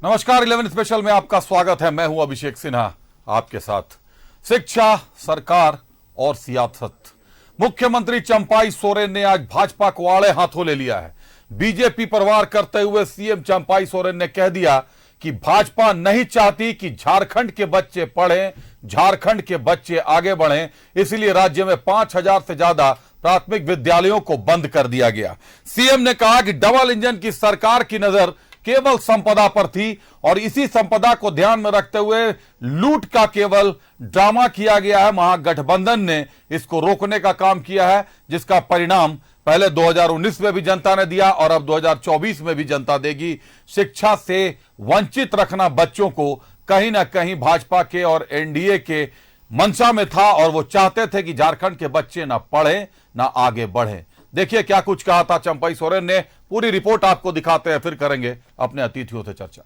नमस्कार 11 स्पेशल में आपका स्वागत है। मैं हूं अभिषेक सिन्हा आपके साथ। शिक्षा, सरकार और सियासत। मुख्यमंत्री चंपाई सोरेन ने आज भाजपा को आड़े हाथों ले लिया है। बीजेपी पर वार करते हुए सीएम चंपाई सोरेन ने कह दिया कि भाजपा नहीं चाहती कि झारखंड के बच्चे पढ़ें, झारखंड के बच्चे आगे बढ़ें, इसलिए राज्य में 5000 से ज्यादा प्राथमिक विद्यालयों को बंद कर दिया गया। सीएम ने कहा कि डबल इंजन की सरकार की नजर केवल संपदा पर थी और इसी संपदा को ध्यान में रखते हुए लूट का केवल ड्रामा किया गया है। महागठबंधन ने इसको रोकने का काम किया है, जिसका परिणाम पहले 2019 में भी जनता ने दिया और अब 2024 में भी जनता देगी। शिक्षा से वंचित रखना बच्चों को कहीं ना कहीं भाजपा के और एनडीए के मंशा में था और वो चाहते थे कि झारखंड के बच्चे ना पढ़ें ना आगे बढ़ें। देखिए क्या कुछ कहा था चंपाई सोरेन ने। पूरी रिपोर्ट आपको दिखाते हैं, फिर करेंगे अपने अतिथियों से चर्चा।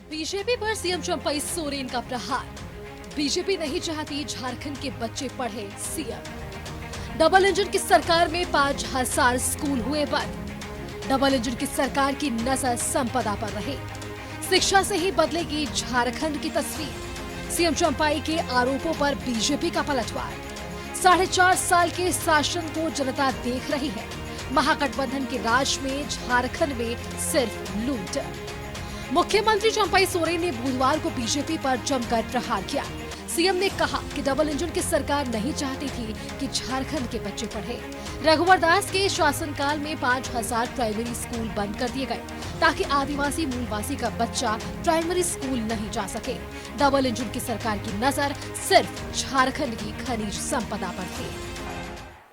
बीजेपी पर सीएम चंपाई सोरेन का प्रहार। बीजेपी नहीं चाहती झारखंड के बच्चे पढ़े, सीएम। डबल इंजन की सरकार में 5000 स्कूल हुए बंद। डबल इंजन की सरकार की नजर संपदा पर रही। शिक्षा से ही बदलेगी झारखंड की तस्वीर। सीएम चंपाई के आरोपों पर बीजेपी का पलटवार। 4.5 साल के शासन को जनता देख रही है। महागठबंधन के राज में झारखंड में सिर्फ लूट। मुख्यमंत्री चंपाई सोरेन ने बुधवार को बीजेपी पर जमकर प्रहार किया। सीएम ने कहा कि डबल इंजन की सरकार नहीं चाहती थी कि झारखंड के बच्चे पढ़े। रघुवर दास के शासनकाल में 5000 प्राइमरी स्कूल बंद कर दिए गए ताकि आदिवासी मूलवासी का बच्चा प्राइमरी स्कूल नहीं जा सके। डबल इंजन की सरकार की नजर सिर्फ झारखंड की खनिज संपदा पर थी।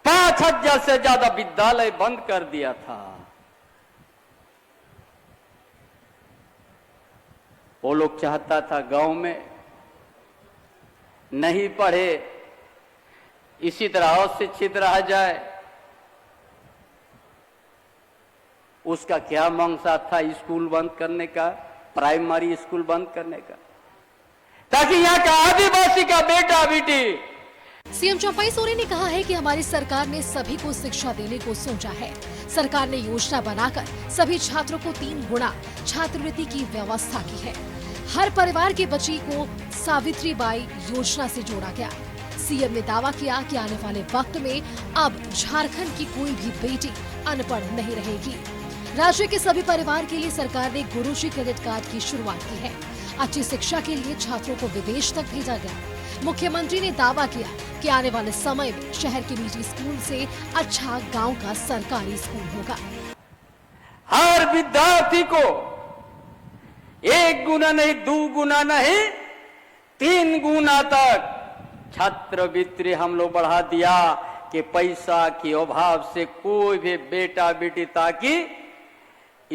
5000 से ज्यादा विद्यालय बंद कर दिया था। वो लोग चाहता था गांव में नहीं पढ़े, इसी तरह अशिक्षित रह जाए। उसका क्या मकसद था स्कूल बंद करने का, प्राइमरी स्कूल बंद करने का, ताकि यहाँ का आदिवासी का बेटा बेटी। सीएम चंपाई सोरेन ने कहा है कि हमारी सरकार ने सभी को शिक्षा देने को सोचा है। सरकार ने योजना बनाकर सभी छात्रों को 3 गुना छात्रवृत्ति की व्यवस्था की है। हर परिवार के बच्ची को सावित्रीबाई योजना से जोड़ा गया। सीएम ने दावा किया कि आने वाले वक्त में अब झारखंड की कोई भी बेटी अनपढ़ नहीं रहेगी। राज्य के सभी परिवार के लिए सरकार ने गुरुश्री क्रेडिट कार्ड की शुरुआत की है। अच्छी शिक्षा के लिए छात्रों को विदेश तक भेजा गया। मुख्यमंत्री ने दावा किया कि आने वाले समय में शहर के निजी स्कूल से अच्छा गांव का सरकारी स्कूल होगा। हर विद्यार्थी को 1 गुना नहीं, 2 गुना नहीं, 3 गुना तक छात्रवृत्ति हम लोग बढ़ा दिया कि पैसा के अभाव से कोई भी बेटा बेटी ताकि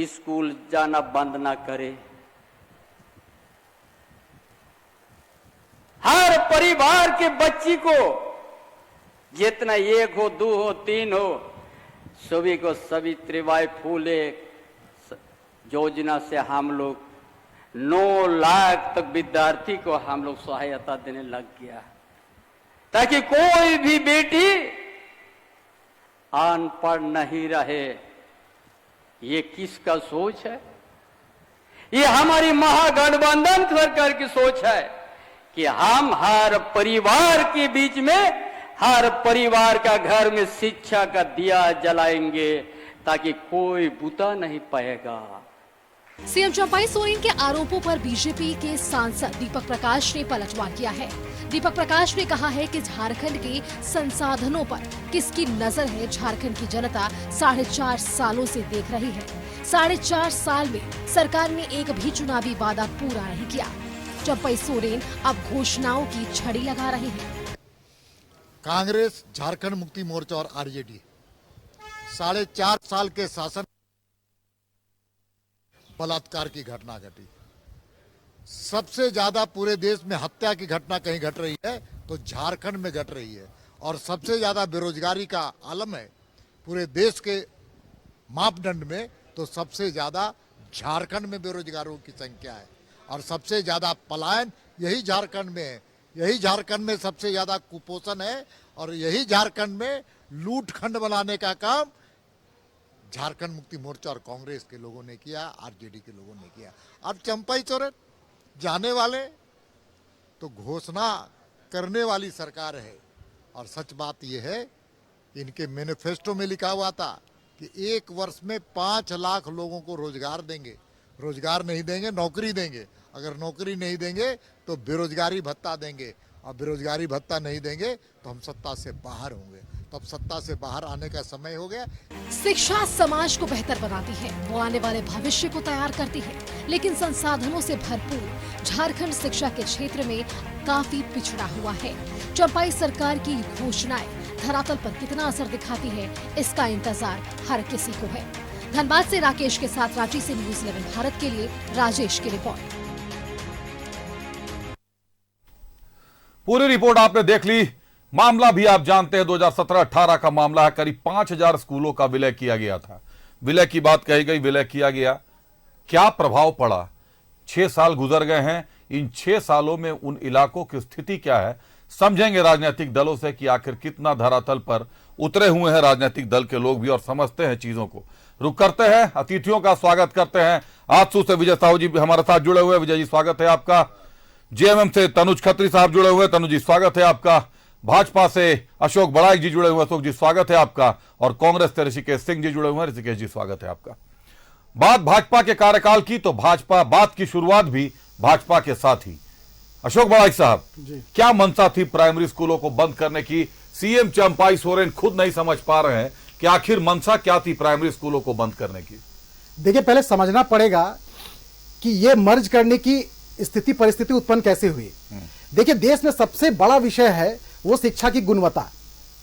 स्कूल जाना बंद ना करे। हर परिवार के बच्ची को जितना 1 हो, 2 हो, 3 हो, सभी को सावित्रीबाई फूले योजना से हम लोग 9 लाख तक विद्यार्थी को हम लोग सहायता देने लग गया, ताकि कोई भी बेटी अनपढ़ नहीं रहे। ये किसका सोच है? ये हमारी महागठबंधन सरकार की सोच है कि हम हर परिवार के बीच में, हर परिवार का घर में शिक्षा का दिया जलाएंगे ताकि कोई बुता नहीं पाएगा। सीएम चंपाई सोरेन के आरोपों पर बीजेपी के सांसद दीपक प्रकाश ने पलटवार किया है। दीपक प्रकाश ने कहा है कि झारखंड के संसाधनों पर किसकी नजर है, झारखंड की जनता 4.5 सालों से देख रही है। 4.5 साल में सरकार ने एक भी चुनावी वादा पूरा नहीं किया। चंपाई सोरेन अब घोषणाओं की छड़ी लगा रहे हैं। कांग्रेस, झारखंड मुक्ति मोर्चा और आरजेडी 4.5 साल के शासन बलात्कार की घटना घटी। सबसे ज्यादा पूरे देश में हत्या की घटना कहीं घट रही है तो झारखंड में घट रही है। और सबसे ज्यादा बेरोजगारी का आलम है पूरे देश के मापदंड में, तो सबसे ज्यादा झारखंड में बेरोजगारों की संख्या है। और सबसे ज्यादा पलायन यही झारखंड में है। यही झारखंड में सबसे ज्यादा कुपोषण है और यही झारखंड में लूट खंड बनाने का काम झारखंड मुक्ति मोर्चा और कांग्रेस के लोगों ने किया, आरजेडी के लोगों ने किया। अब चंपाई सोरेन जाने वाले तो घोषणा करने वाली सरकार है। और सच बात यह है कि इनके मैनिफेस्टो में लिखा हुआ था कि 1 वर्ष में 5 लाख लोगों को रोजगार देंगे। रोजगार नहीं देंगे, नौकरी देंगे। अगर नौकरी नहीं देंगे तो बेरोजगारी भत्ता देंगे, और बेरोजगारी भत्ता नहीं देंगे तो हम सत्ता से बाहर होंगे। तो अब सत्ता से बाहर आने का समय हो गया। शिक्षा समाज को बेहतर बनाती है, वो आने वाले भविष्य को तैयार करती है, लेकिन संसाधनों से भरपूर झारखंड शिक्षा के क्षेत्र में काफी पिछड़ा हुआ है। चंपाई सरकार की घोषणाएं धरातल पर कितना असर दिखाती है, इसका इंतजार हर किसी को है। धनबाद से राकेश के साथ रांची से न्यूज़ 11 भारत के लिए राजेश की रिपोर्ट। पूरी रिपोर्ट आपने देख ली। मामला भी आप जानते हैं, 2017-18 का मामला है। करीब 5000 स्कूलों का विलय किया गया था। विलय की बात कही गई, विलय किया गया, क्या प्रभाव पड़ा? 6 साल गुजर गए हैं। इन 6 सालों में उन इलाकों की स्थिति क्या है, समझेंगे राजनीतिक दलों से कि आखिर कितना धरातल पर उतरे हुए हैं राजनीतिक दल के लोग भी और समझते हैं चीजों को। रुक करते हैं, अतिथियों का स्वागत करते हैं। आजसू से विजय साहू जी भी हमारे साथ जुड़े हुए। विजय जी स्वागत है आपका। जेएमएम से तनुज खत्री साहब जुड़े हुए। तनुज जी स्वागत है आपका। भाजपा से अशोक बड़ाई जी जुड़े हुए। अशोक जी स्वागत है आपका। और कांग्रेस से ऋषिकेश सिंह जी जुड़े हुए हैं। ऋषिकेश जी स्वागत है आपका। बात भाजपा के कार्यकाल की तो भाजपा बात की शुरुआत भी भाजपा के साथ ही। अशोक बड़ाई साहब, क्या मंशा थी प्राइमरी स्कूलों को बंद करने की? सीएम चंपाई सोरेन खुद नहीं समझ पा रहे हैं कि आखिर मंशा क्या थी प्राइमरी स्कूलों को बंद करने की। देखिए, पहले समझना पड़ेगा कि यह मर्ज करने की स्थिति परिस्थिति उत्पन्न कैसे हुई। देखिए, देश में सबसे बड़ा विषय है वो शिक्षा की गुणवत्ता।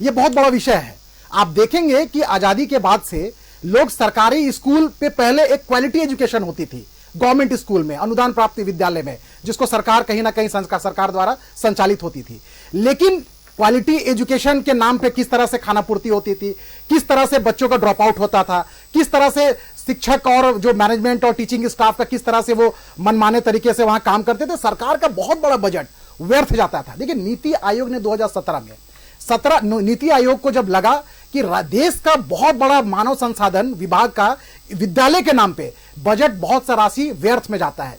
यह बहुत बड़ा विषय है। आप देखेंगे कि आजादी के बाद से लोग सरकारी स्कूल पे पहले एक क्वालिटी एजुकेशन होती थी, गवर्नमेंट स्कूल में, अनुदान प्राप्त विद्यालय में, जिसको सरकार कहीं ना कहीं सरकार द्वारा संचालित होती थी। लेकिन क्वालिटी एजुकेशन के नाम पे किस तरह से खाना पूर्ति होती थी, किस तरह से बच्चों का ड्रॉप आउट होता था, किस तरह से शिक्षक और जो मैनेजमेंट और टीचिंग स्टाफ का किस तरह से वो मनमाने तरीके से वहां काम करते थे, सरकार का बहुत बड़ा बजट व्यर्थ जाता था। देखिए, नीति आयोग ने 2017 में नीति आयोग को जब लगा कि देश का बहुत बड़ा मानव संसाधन विभाग का विद्यालय के नाम पे बजट बहुत सा राशि व्यर्थ में जाता है,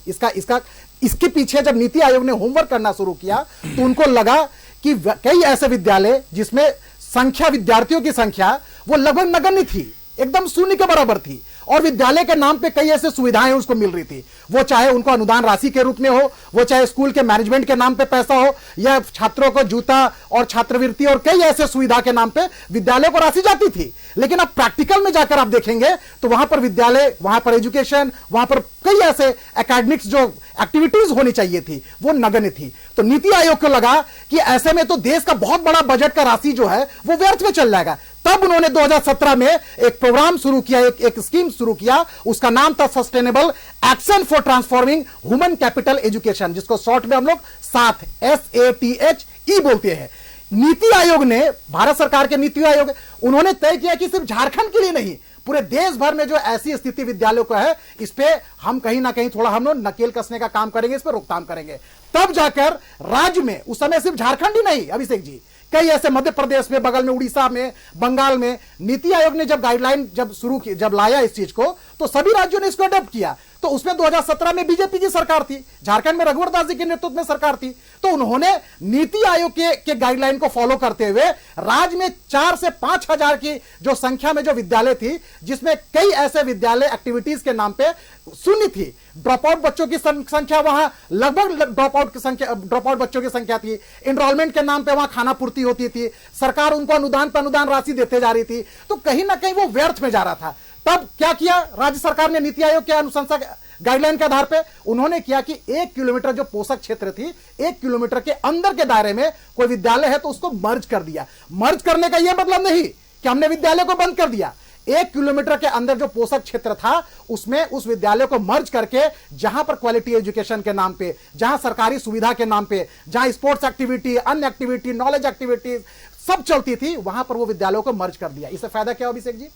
इसके पीछे जब नीति आयोग ने होमवर्क करना शुरू किया तो उनको लगा कि कई ऐसे विद्यालय जिसमें विद्यार्थियों की संख्या वो लगभग नगण्य थी, एकदम शून्य के बराबर थी, और विद्यालय के नाम पे कई ऐसे सुविधाएं उसको मिल रही थी। वो चाहे उनको अनुदान राशि के रूप में हो, वो चाहे स्कूल के मैनेजमेंट के नाम पे पैसा हो, या छात्रों को जूता और छात्रवृत्ति और कई ऐसे सुविधा के नाम पे विद्यालय को राशि जाती थी। लेकिन अब प्रैक्टिकल में जाकर आप देखेंगे तो वहां पर विद्यालय, वहां पर एजुकेशन, वहां पर कई ऐसे एकेडमिक्स जो एक्टिविटीज होनी चाहिए थी वो नगण्य थी। तो नीति आयोग को लगा कि ऐसे में तो देश का बहुत बड़ा बजट का राशि जो है वो व्यर्थ में चल जाएगा। तब उन्होंने 2017 में एक प्रोग्राम शुरू किया, एक स्कीम शुरू किया। उसका नाम था sustainable action for transforming human capital education, जिसको शॉर्ट में हम लोग साथ SATHE बोलते हैं। नीति आयोग ने, भारत सरकार के नीति आयोग, उन्होंने तय किया कि सिर्फ झारखंड के लिए नहीं, पूरे देश भर में जो ऐसी स्थिति विद्यालयों को है, इस पे हम कहीं ना कहीं थोड़ा हम लोग नकेल कसने का काम करेंगे, इस पर रोकथाम करेंगे। तब जाकर राज्य में, उस समय सिर्फ झारखंड ही नहीं अभिषेक जी, कई ऐसे मध्य प्रदेश में, बगल में उड़ीसा में, बंगाल में, नीति आयोग ने जब गाइडलाइन जब लाया इस चीज को, तो सभी राज्यों ने इसको अडॉप्ट किया। तो उसमें 2017 में बीजेपी की सरकार थी, झारखंड में रघुवर दास जी के नेतृत्व में सरकार थी। तो उन्होंने नीति आयोग के गाइडलाइन को फॉलो करते हुए राज्य में 4 से 5 हजार की जो संख्या में जो विद्यालय थी, जिसमें कई ऐसे विद्यालय एक्टिविटीज के नाम पे शून्य थी। ड्रॉप आउट बच्चों की संख्या, वहां लगभग ड्रॉप आउट बच्चों की संख्या थी। एनरोलमेंट के नाम पे वहां खाना पूर्ति होती थी, सरकार उनको अनुदान पर अनुदान राशि देते जा रही थी। तो कहीं ना कहीं वो व्यर्थ में जा रहा था। तब क्या किया राज्य सरकार ने नीति आयोग के अनुशंसा गाइडलाइन के आधार पे? उन्होंने किया कि 1 किलोमीटर जो पोषक क्षेत्र थी, 1 किलोमीटर के अंदर के दायरे में कोई विद्यालय है तो उसको मर्ज कर दिया। मर्ज करने का यह मतलब नहीं कि हमने विद्यालय को बंद कर दिया। 1 किलोमीटर के अंदर जो पोषक क्षेत्र था उसमें उस विद्यालय को मर्ज करके, जहां पर क्वालिटी एजुकेशन के नाम पे, जहां सरकारी सुविधा के नाम पे, जहां स्पोर्ट्स एक्टिविटी, अन्य एक्टिविटी, नॉलेज एक्टिविटीज सब चलती थी, वहां पर वो विद्यालयों को मर्ज कर दिया। इससे फायदा क्या हो अभिषेक जी?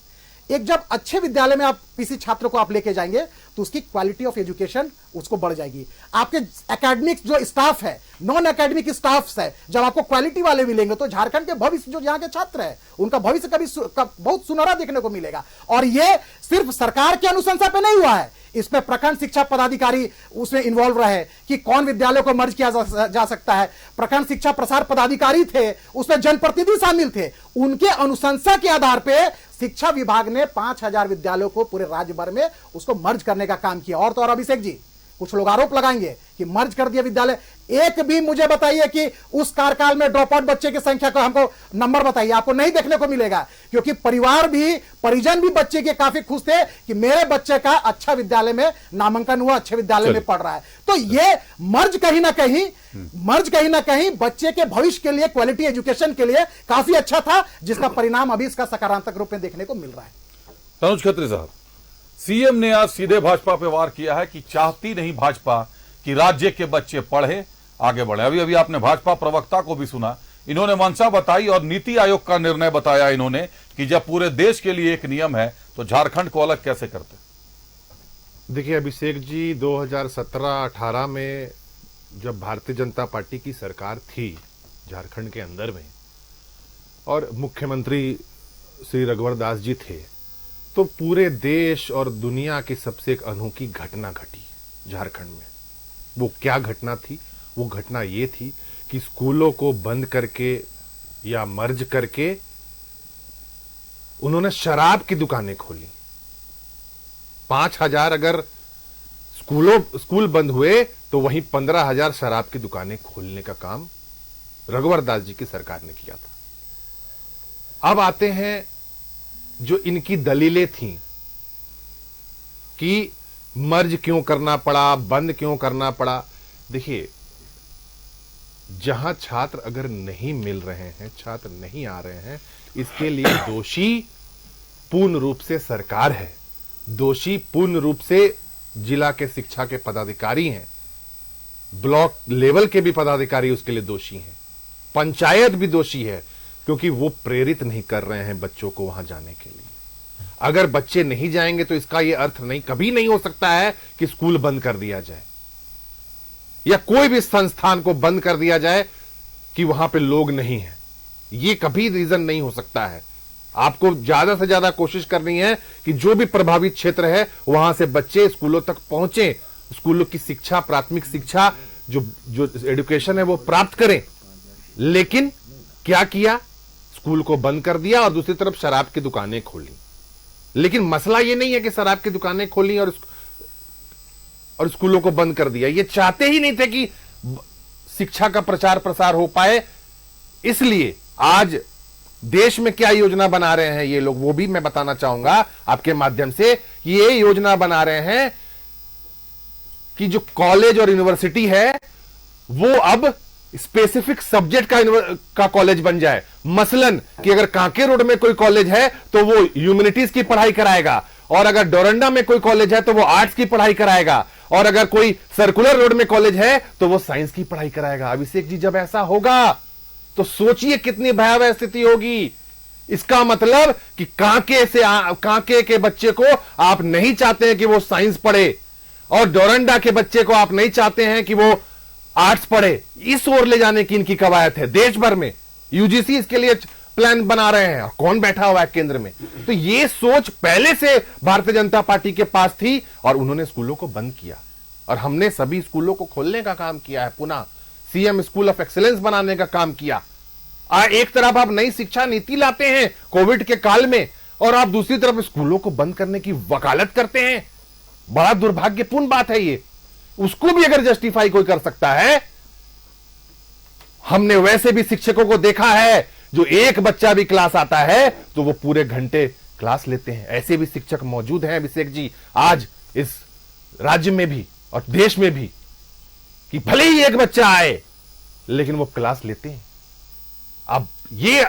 एक जब अच्छे विद्यालय में आप किसी छात्र को आप लेके जाएंगे तो उसकी क्वालिटी ऑफ एजुकेशन उसको बढ़ जाएगी। आपके एकेडमिक जो स्टाफ है, नॉन एकेडमिक स्टाफ है, जब आपको क्वालिटी वाले मिलेंगे तो झारखंड के भविष्य जो यहाँ के छात्र है उनका भविष्य बहुत सुनहरा देखने को मिलेगा। और ये सिर्फ सरकार की अनुशंसा पे नहीं हुआ है, इसमें प्रखंड शिक्षा पदाधिकारी उसमें इन्वॉल्व रहे कि कौन विद्यालय को मर्ज किया जा सकता है। प्रखंड शिक्षा प्रसार पदाधिकारी थे, उसमें जनप्रतिनिधि शामिल थे, उनके अनुशंसा के आधार पर शिक्षा विभाग ने 5000 विद्यालयों को पूरे राज्य भर में उसको मर्ज करने का काम किया। और तो और अभिषेक जी, कुछ लोग आरोप लगाएंगे कि मर्ज कर दिया विद्यालय, एक भी मुझे बताइए कि उस कार्यकाल में ड्रॉप आउट बच्चे की संख्या का हमको नंबर बताइए, आपको नहीं देखने को मिलेगा। क्योंकि परिजन भी बच्चे के काफी खुश थे कि मेरे बच्चे का अच्छा विद्यालय में नामांकन हुआ, अच्छे विद्यालय में पढ़ रहा है। तो ये मर्ज कहीं ना कहीं बच्चे के भविष्य के लिए, क्वालिटी एजुकेशन के लिए काफी अच्छा था, जिसका परिणाम अभी इसका सकारात्मक रूप में देखने को मिल रहा है। तनुज खत्री साहब, सीएम ने आज सीधे भाजपा पे वार किया है कि चाहती नहीं भाजपा कि राज्य के बच्चे पढ़े, आगे बढ़े। अभी आपने भाजपा प्रवक्ता को भी सुना, इन्होंने मंशा बताई और नीति आयोग का निर्णय बताया इन्होंने कि जब पूरे देश के लिए एक नियम है तो झारखंड को अलग कैसे करते। देखिए अभिषेक जी, 2017-18 में जब भारतीय जनता पार्टी की सरकार थी झारखंड के अंदर में और मुख्यमंत्री श्री रघुवर दास जी थे, तो पूरे देश और दुनिया की सबसे एक अनोखी घटना घटी झारखंड में। वो क्या घटना थी? वो घटना ये थी कि स्कूलों को बंद करके या मर्ज करके उन्होंने शराब की दुकानें खोली। 5000 अगर स्कूल बंद हुए तो वहीं 15000 शराब की दुकानें खोलने का काम रघुवर दास जी की सरकार ने किया था। अब आते हैं जो इनकी दलीलें थीं कि मर्ज क्यों करना पड़ा, बंद क्यों करना पड़ा। देखिए, जहां छात्र अगर नहीं मिल रहे हैं, छात्र नहीं आ रहे हैं, इसके लिए दोषी पूर्ण रूप से सरकार है, दोषी पूर्ण रूप से जिला के शिक्षा के पदाधिकारी हैं, ब्लॉक लेवल के भी पदाधिकारी उसके लिए दोषी हैं, पंचायत भी दोषी है, क्योंकि वो प्रेरित नहीं कर रहे हैं बच्चों को वहां जाने के लिए। अगर बच्चे नहीं जाएंगे तो इसका यह अर्थ नहीं, कभी नहीं हो सकता है कि स्कूल बंद कर दिया जाए या कोई भी संस्थान को बंद कर दिया जाए कि वहां पे लोग नहीं हैं। ये कभी रीजन नहीं हो सकता है। आपको ज्यादा से ज्यादा कोशिश करनी है कि जो भी प्रभावित क्षेत्र है वहां से बच्चे स्कूलों तक पहुंचे, स्कूलों की शिक्षा, प्राथमिक शिक्षा जो एजुकेशन है वो प्राप्त करें। लेकिन क्या किया? स्कूल को बंद कर दिया और दूसरी तरफ शराब की दुकानें खोली। लेकिन मसला ये नहीं है कि शराब की दुकानें खोली और स्कूलों को बंद कर दिया। ये चाहते ही नहीं थे कि शिक्षा का प्रचार प्रसार हो पाए। इसलिए आज देश में क्या योजना बना रहे हैं ये लोग, वो भी मैं बताना चाहूंगा आपके माध्यम से। ये योजना बना रहे हैं कि जो कॉलेज और यूनिवर्सिटी है वो अब स्पेसिफिक सब्जेक्ट का कॉलेज बन जाए। मसलन कि अगर कांके रोड में कोई कॉलेज है तो वो ह्यूमैनिटीज की पढ़ाई कराएगा, और अगर डोरंडा में कोई कॉलेज है तो वो आर्ट्स की पढ़ाई कराएगा, और अगर कोई सर्कुलर रोड में कॉलेज है तो वो साइंस की पढ़ाई कराएगा। अभिषेक जी, जब ऐसा होगा तो सोचिए कितनी भयावह स्थिति होगी। इसका मतलब कि कांके के बच्चे को आप नहीं चाहते हैं कि वो साइंस पढ़े, और डोरंडा के बच्चे को आप नहीं चाहते हैं कि वो आर्ट्स पढ़े। इस ओर ले जाने की इनकी कवायद है देश भर में। यूजीसी इसके लिए प्लान बना रहे हैं, और कौन बैठा हुआ है केंद्र में। तो ये सोच पहले से भारतीय जनता पार्टी के पास थी और उन्होंने स्कूलों को बंद किया, और हमने सभी स्कूलों को खोलने का काम किया है। पुनः सीएम स्कूल ऑफ एक्सीलेंस बनाने का काम किया। एक तरफ आप नई शिक्षा नीति लाते हैं कोविड के काल में, और आप दूसरी तरफ स्कूलों को बंद करने की वकालत करते हैं। बड़ा दुर्भाग्यपूर्ण बात है ये। उसको भी अगर जस्टिफाई कोई कर सकता है, हमने वैसे भी शिक्षकों को देखा है जो एक बच्चा भी क्लास आता है तो वो पूरे घंटे क्लास लेते हैं। ऐसे भी शिक्षक मौजूद हैं अभिषेक जी आज इस राज्य में भी और देश में भी, कि भले ही एक बच्चा आए लेकिन वो क्लास लेते हैं। अब ये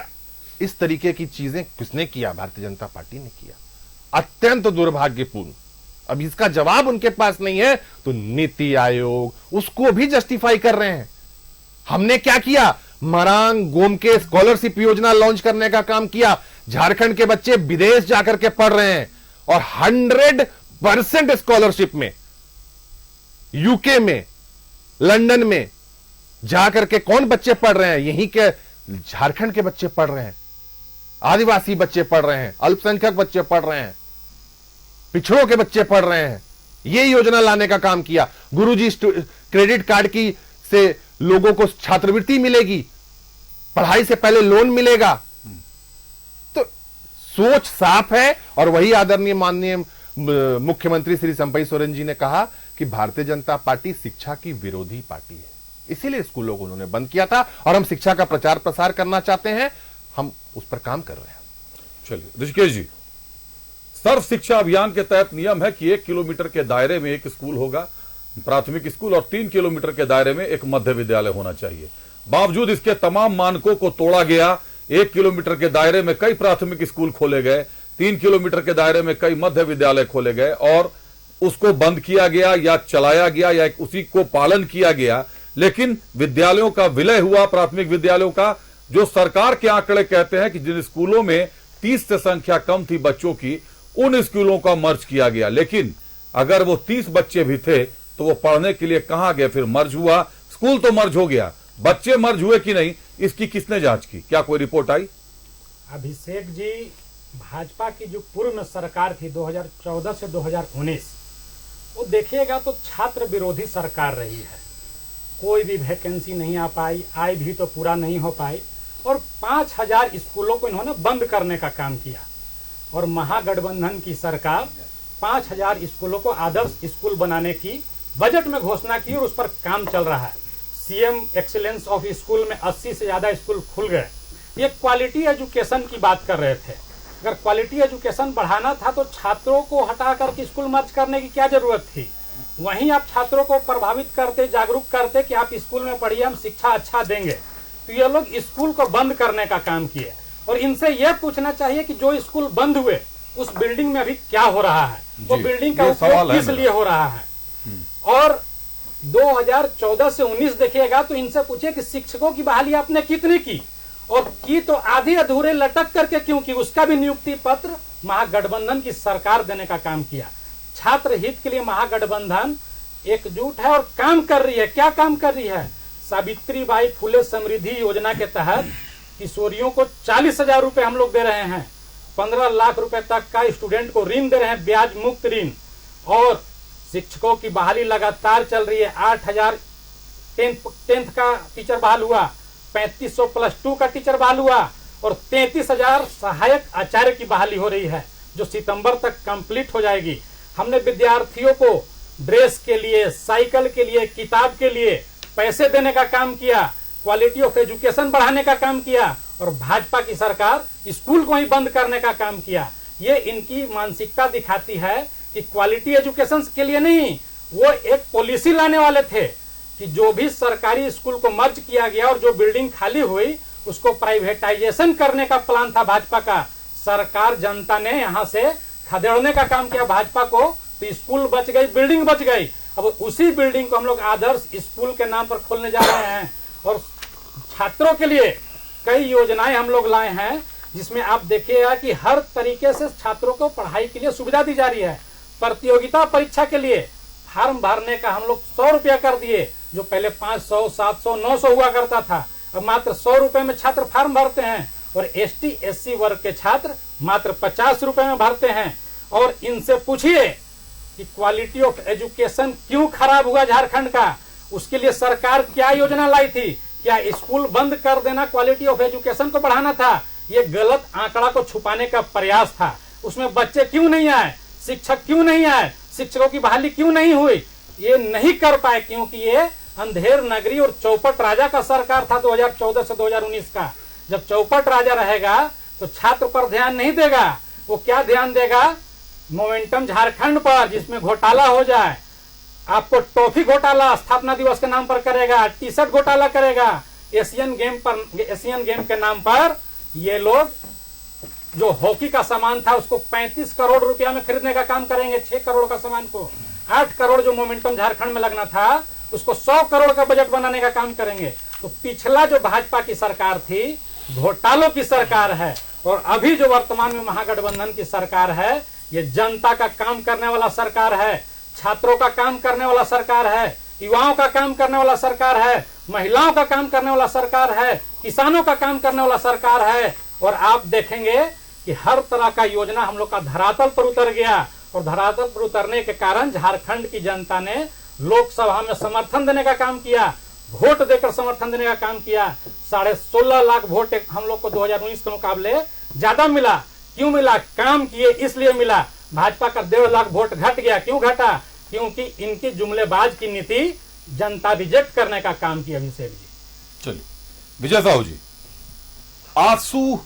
इस तरीके की चीजें किसने किया? भारतीय जनता पार्टी ने किया। अत्यंत दुर्भाग्यपूर्ण। अब इसका जवाब उनके पास नहीं है तो नीति आयोग उसको भी जस्टिफाई कर रहे हैं। हमने क्या किया? मरांग गोम के स्कॉलरशिप योजना लॉन्च करने का काम किया। झारखंड के बच्चे विदेश जाकर के पढ़ रहे हैं और 100% स्कॉलरशिप में यूके में, लंदन में जाकर के कौन बच्चे पढ़ रहे हैं? यहीं के झारखंड के बच्चे पढ़ रहे हैं, आदिवासी बच्चे पढ़ रहे हैं, अल्पसंख्यक बच्चे पढ़ रहे हैं, पिछड़ों के बच्चे पढ़ रहे हैं। ये योजना लाने का काम किया। गुरुजी क्रेडिट कार्ड की से लोगों को छात्रवृत्ति मिलेगी, पढ़ाई से पहले लोन मिलेगा। तो सोच साफ है और वही आदरणीय माननीय मुख्यमंत्री श्री चंपई सोरेन जी ने कहा कि भारतीय जनता पार्टी शिक्षा की विरोधी पार्टी है, इसीलिए स्कूलों को उन्होंने बंद किया था और हम शिक्षा का प्रचार प्रसार करना चाहते हैं। हम उस पर काम कर रहे हैं। चलिए ऋषिकेश जी, सर्व शिक्षा अभियान के तहत नियम है कि 1 किलोमीटर के दायरे में एक स्कूल होगा, प्राथमिक स्कूल, और 3 किलोमीटर के दायरे में एक मध्य विद्यालय होना चाहिए। बावजूद इसके तमाम मानकों को तोड़ा गया। 1 किलोमीटर के दायरे में कई प्राथमिक स्कूल खोले गए, 3 किलोमीटर के दायरे में कई मध्य विद्यालय खोले गए और उसको बंद किया गया या चलाया गया या उसी को पालन किया गया। लेकिन विद्यालयों का विलय हुआ, प्राथमिक विद्यालयों का। जो सरकार के आंकड़े कहते हैं कि जिन स्कूलों में 30 से संख्या कम थी बच्चों की, उन स्कूलों का मर्ज किया गया। लेकिन अगर वो 30 बच्चे भी थे तो वो पढ़ने के लिए कहां गए? फिर मर्ज हुआ, स्कूल तो मर्ज हो गया, बच्चे मर्ज हुए कि नहीं, इसकी किसने जांच की? क्या कोई रिपोर्ट आई? अभिषेक जी, भाजपा की जो पूर्व सरकार थी 2014 से 2019, वो देखिएगा तो छात्र विरोधी सरकार रही है। कोई भी वैकेंसी नहीं आ पाई, आई भी तो पूरा नहीं हो पाई, और 5000 स्कूलों को इन्होंने बंद करने का काम किया। और महागठबंधन की सरकार 5000 स्कूलों को आदर्श स्कूल बनाने की बजट में घोषणा की और उस पर काम चल रहा है। सीएम एक्सीलेंस ऑफ स्कूल में 80 से ज्यादा स्कूल खुल गए। ये क्वालिटी एजुकेशन की बात कर रहे थे। अगर क्वालिटी एजुकेशन बढ़ाना था तो छात्रों को हटा करके स्कूल मर्ज करने की क्या जरूरत थी? वहीं आप छात्रों को प्रभावित करते, जागरूक करते कि आप स्कूल में पढ़िए, हम शिक्षा अच्छा देंगे। तो ये लोग स्कूल को बंद करने का काम किए। और इनसे यह पूछना चाहिए कि जो स्कूल बंद हुए उस बिल्डिंग में अभी क्या हो रहा है, वो बिल्डिंग का उपयोग किस लिए हो रहा है। और 2014 से 19 देखिएगा तो इनसे पूछिए कि शिक्षकों की बहाली आपने कितनी की, और की तो आधे अधूरे लटक करके क्यों की? उसका भी नियुक्ति पत्र महागठबंधन की सरकार देने का काम किया। छात्र हित के लिए महागठबंधन एकजुट है और काम कर रही है। क्या काम कर रही है? सावित्रीबाई फुले समृद्धि योजना के तहत किशोरियों को 40,000 रुपए हम लोग दे रहे हैं। 15 लाख रुपए तक का स्टूडेंट को ऋण दे रहे हैं, ब्याज मुक्त ऋण। और शिक्षकों की बहाली लगातार चल रही है। 8000 टेंथ का टीचर बहाल हुआ, 3500 +2 का टीचर बहाल हुआ और 33,000 सहायक आचार्य की बहाली हो रही है, जो सितंबर तक कंप्लीट हो जाएगी। हमने विद्यार्थियों को ड्रेस के लिए, साइकिल के लिए, किताब के लिए पैसे देने का काम किया, क्वालिटी ऑफ एजुकेशन बढ़ाने का काम किया। और भाजपा की सरकार स्कूल को ही बंद करने का काम किया। ये इनकी मानसिकता दिखाती है कि क्वालिटी एजुकेशन के लिए नहीं, वो एक पॉलिसी लाने वाले थे कि जो भी सरकारी स्कूल को मर्ज किया गया और जो बिल्डिंग खाली हुई उसको प्राइवेटाइजेशन करने का प्लान था भाजपा का। सरकार, जनता ने यहाँ से खदेड़ने का काम किया भाजपा को, तो स्कूल बच गई, बिल्डिंग बच गई। अब उसी बिल्डिंग को हम लोग आदर्श स्कूल के नाम पर खोलने जा रहे हैं। और छात्रों के लिए कई योजनाएं हम लोग लाए हैं, जिसमें आप देखिएगा कि हर तरीके से छात्रों को पढ़ाई के लिए सुविधा दी जा रही है। प्रतियोगिता परीक्षा के लिए फॉर्म भरने का हम लोग 100 रुपया कर दिए, जो पहले 500, 700, 900 हुआ करता था। अब मात्र 100 रुपए में छात्र फॉर्म भरते हैं। और ST SC वर्ग के छात्र मात्र 50 रुपए में भरते हैं। और इनसे पूछिए कि क्वालिटी ऑफ एजुकेशन क्यों खराब हुआ झारखंड का, उसके लिए सरकार क्या योजना लाई थी? क्या स्कूल बंद कर देना क्वालिटी ऑफ एजुकेशन को बढ़ाना था? ये गलत आंकड़ा को छुपाने का प्रयास था। उसमें बच्चे क्यों नहीं आए, शिक्षक क्यों नहीं आए, शिक्षकों की बहाली क्यों नहीं हुई? ये नहीं कर पाए क्योंकि ये अंधेर नगरी और चौपट राजा का सरकार था 2014 से 2019 का। जब चौपट राजा रहेगा तो छात्र पर ध्यान नहीं देगा। वो क्या ध्यान देगा? मोमेंटम झारखंड पर, जिसमें घोटाला हो जाए। आपको टॉफी घोटाला स्थापना दिवस के नाम पर करेगा, टी-शर्ट घोटाला करेगा, एशियन गेम के नाम पर ये लोग जो हॉकी का सामान था उसको 35 करोड़ रुपया में खरीदने का काम करेंगे। 6 करोड़ का सामान को 8 करोड़ जो मोमेंटम झारखंड में लगना था उसको 100 करोड़ का बजट बनाने का काम करेंगे। तो पिछला जो भाजपा की सरकार थी, घोटालों की सरकार है। और अभी जो वर्तमान में महागठबंधन की सरकार है, ये जनता का काम करने वाला सरकार है, छात्रों का काम करने वाला सरकार है, युवाओं का काम करने वाला सरकार है, महिलाओं का काम करने वाला सरकार है, किसानों का काम करने वाला सरकार है। और आप देखेंगे कि हर तरह का योजना हम लोग का धरातल पर उतर गया, और धरातल पर उतरने के कारण झारखंड की जनता ने लोकसभा में समर्थन देने का काम किया, वोट देकर समर्थन देने का काम किया। 16.5 लाख वोट हम लोग को 2019 के मुकाबले ज्यादा मिला। क्यों मिला? काम किए इसलिए मिला। भाजपा का 1.5 लाख वोट घट गया। क्यों घटा? क्योंकि इनकी जुमलेबाज की नीति जनता रिजेक्ट करने का काम किया। अभिषेक जी, चलिए विजय साहू जी, आंसू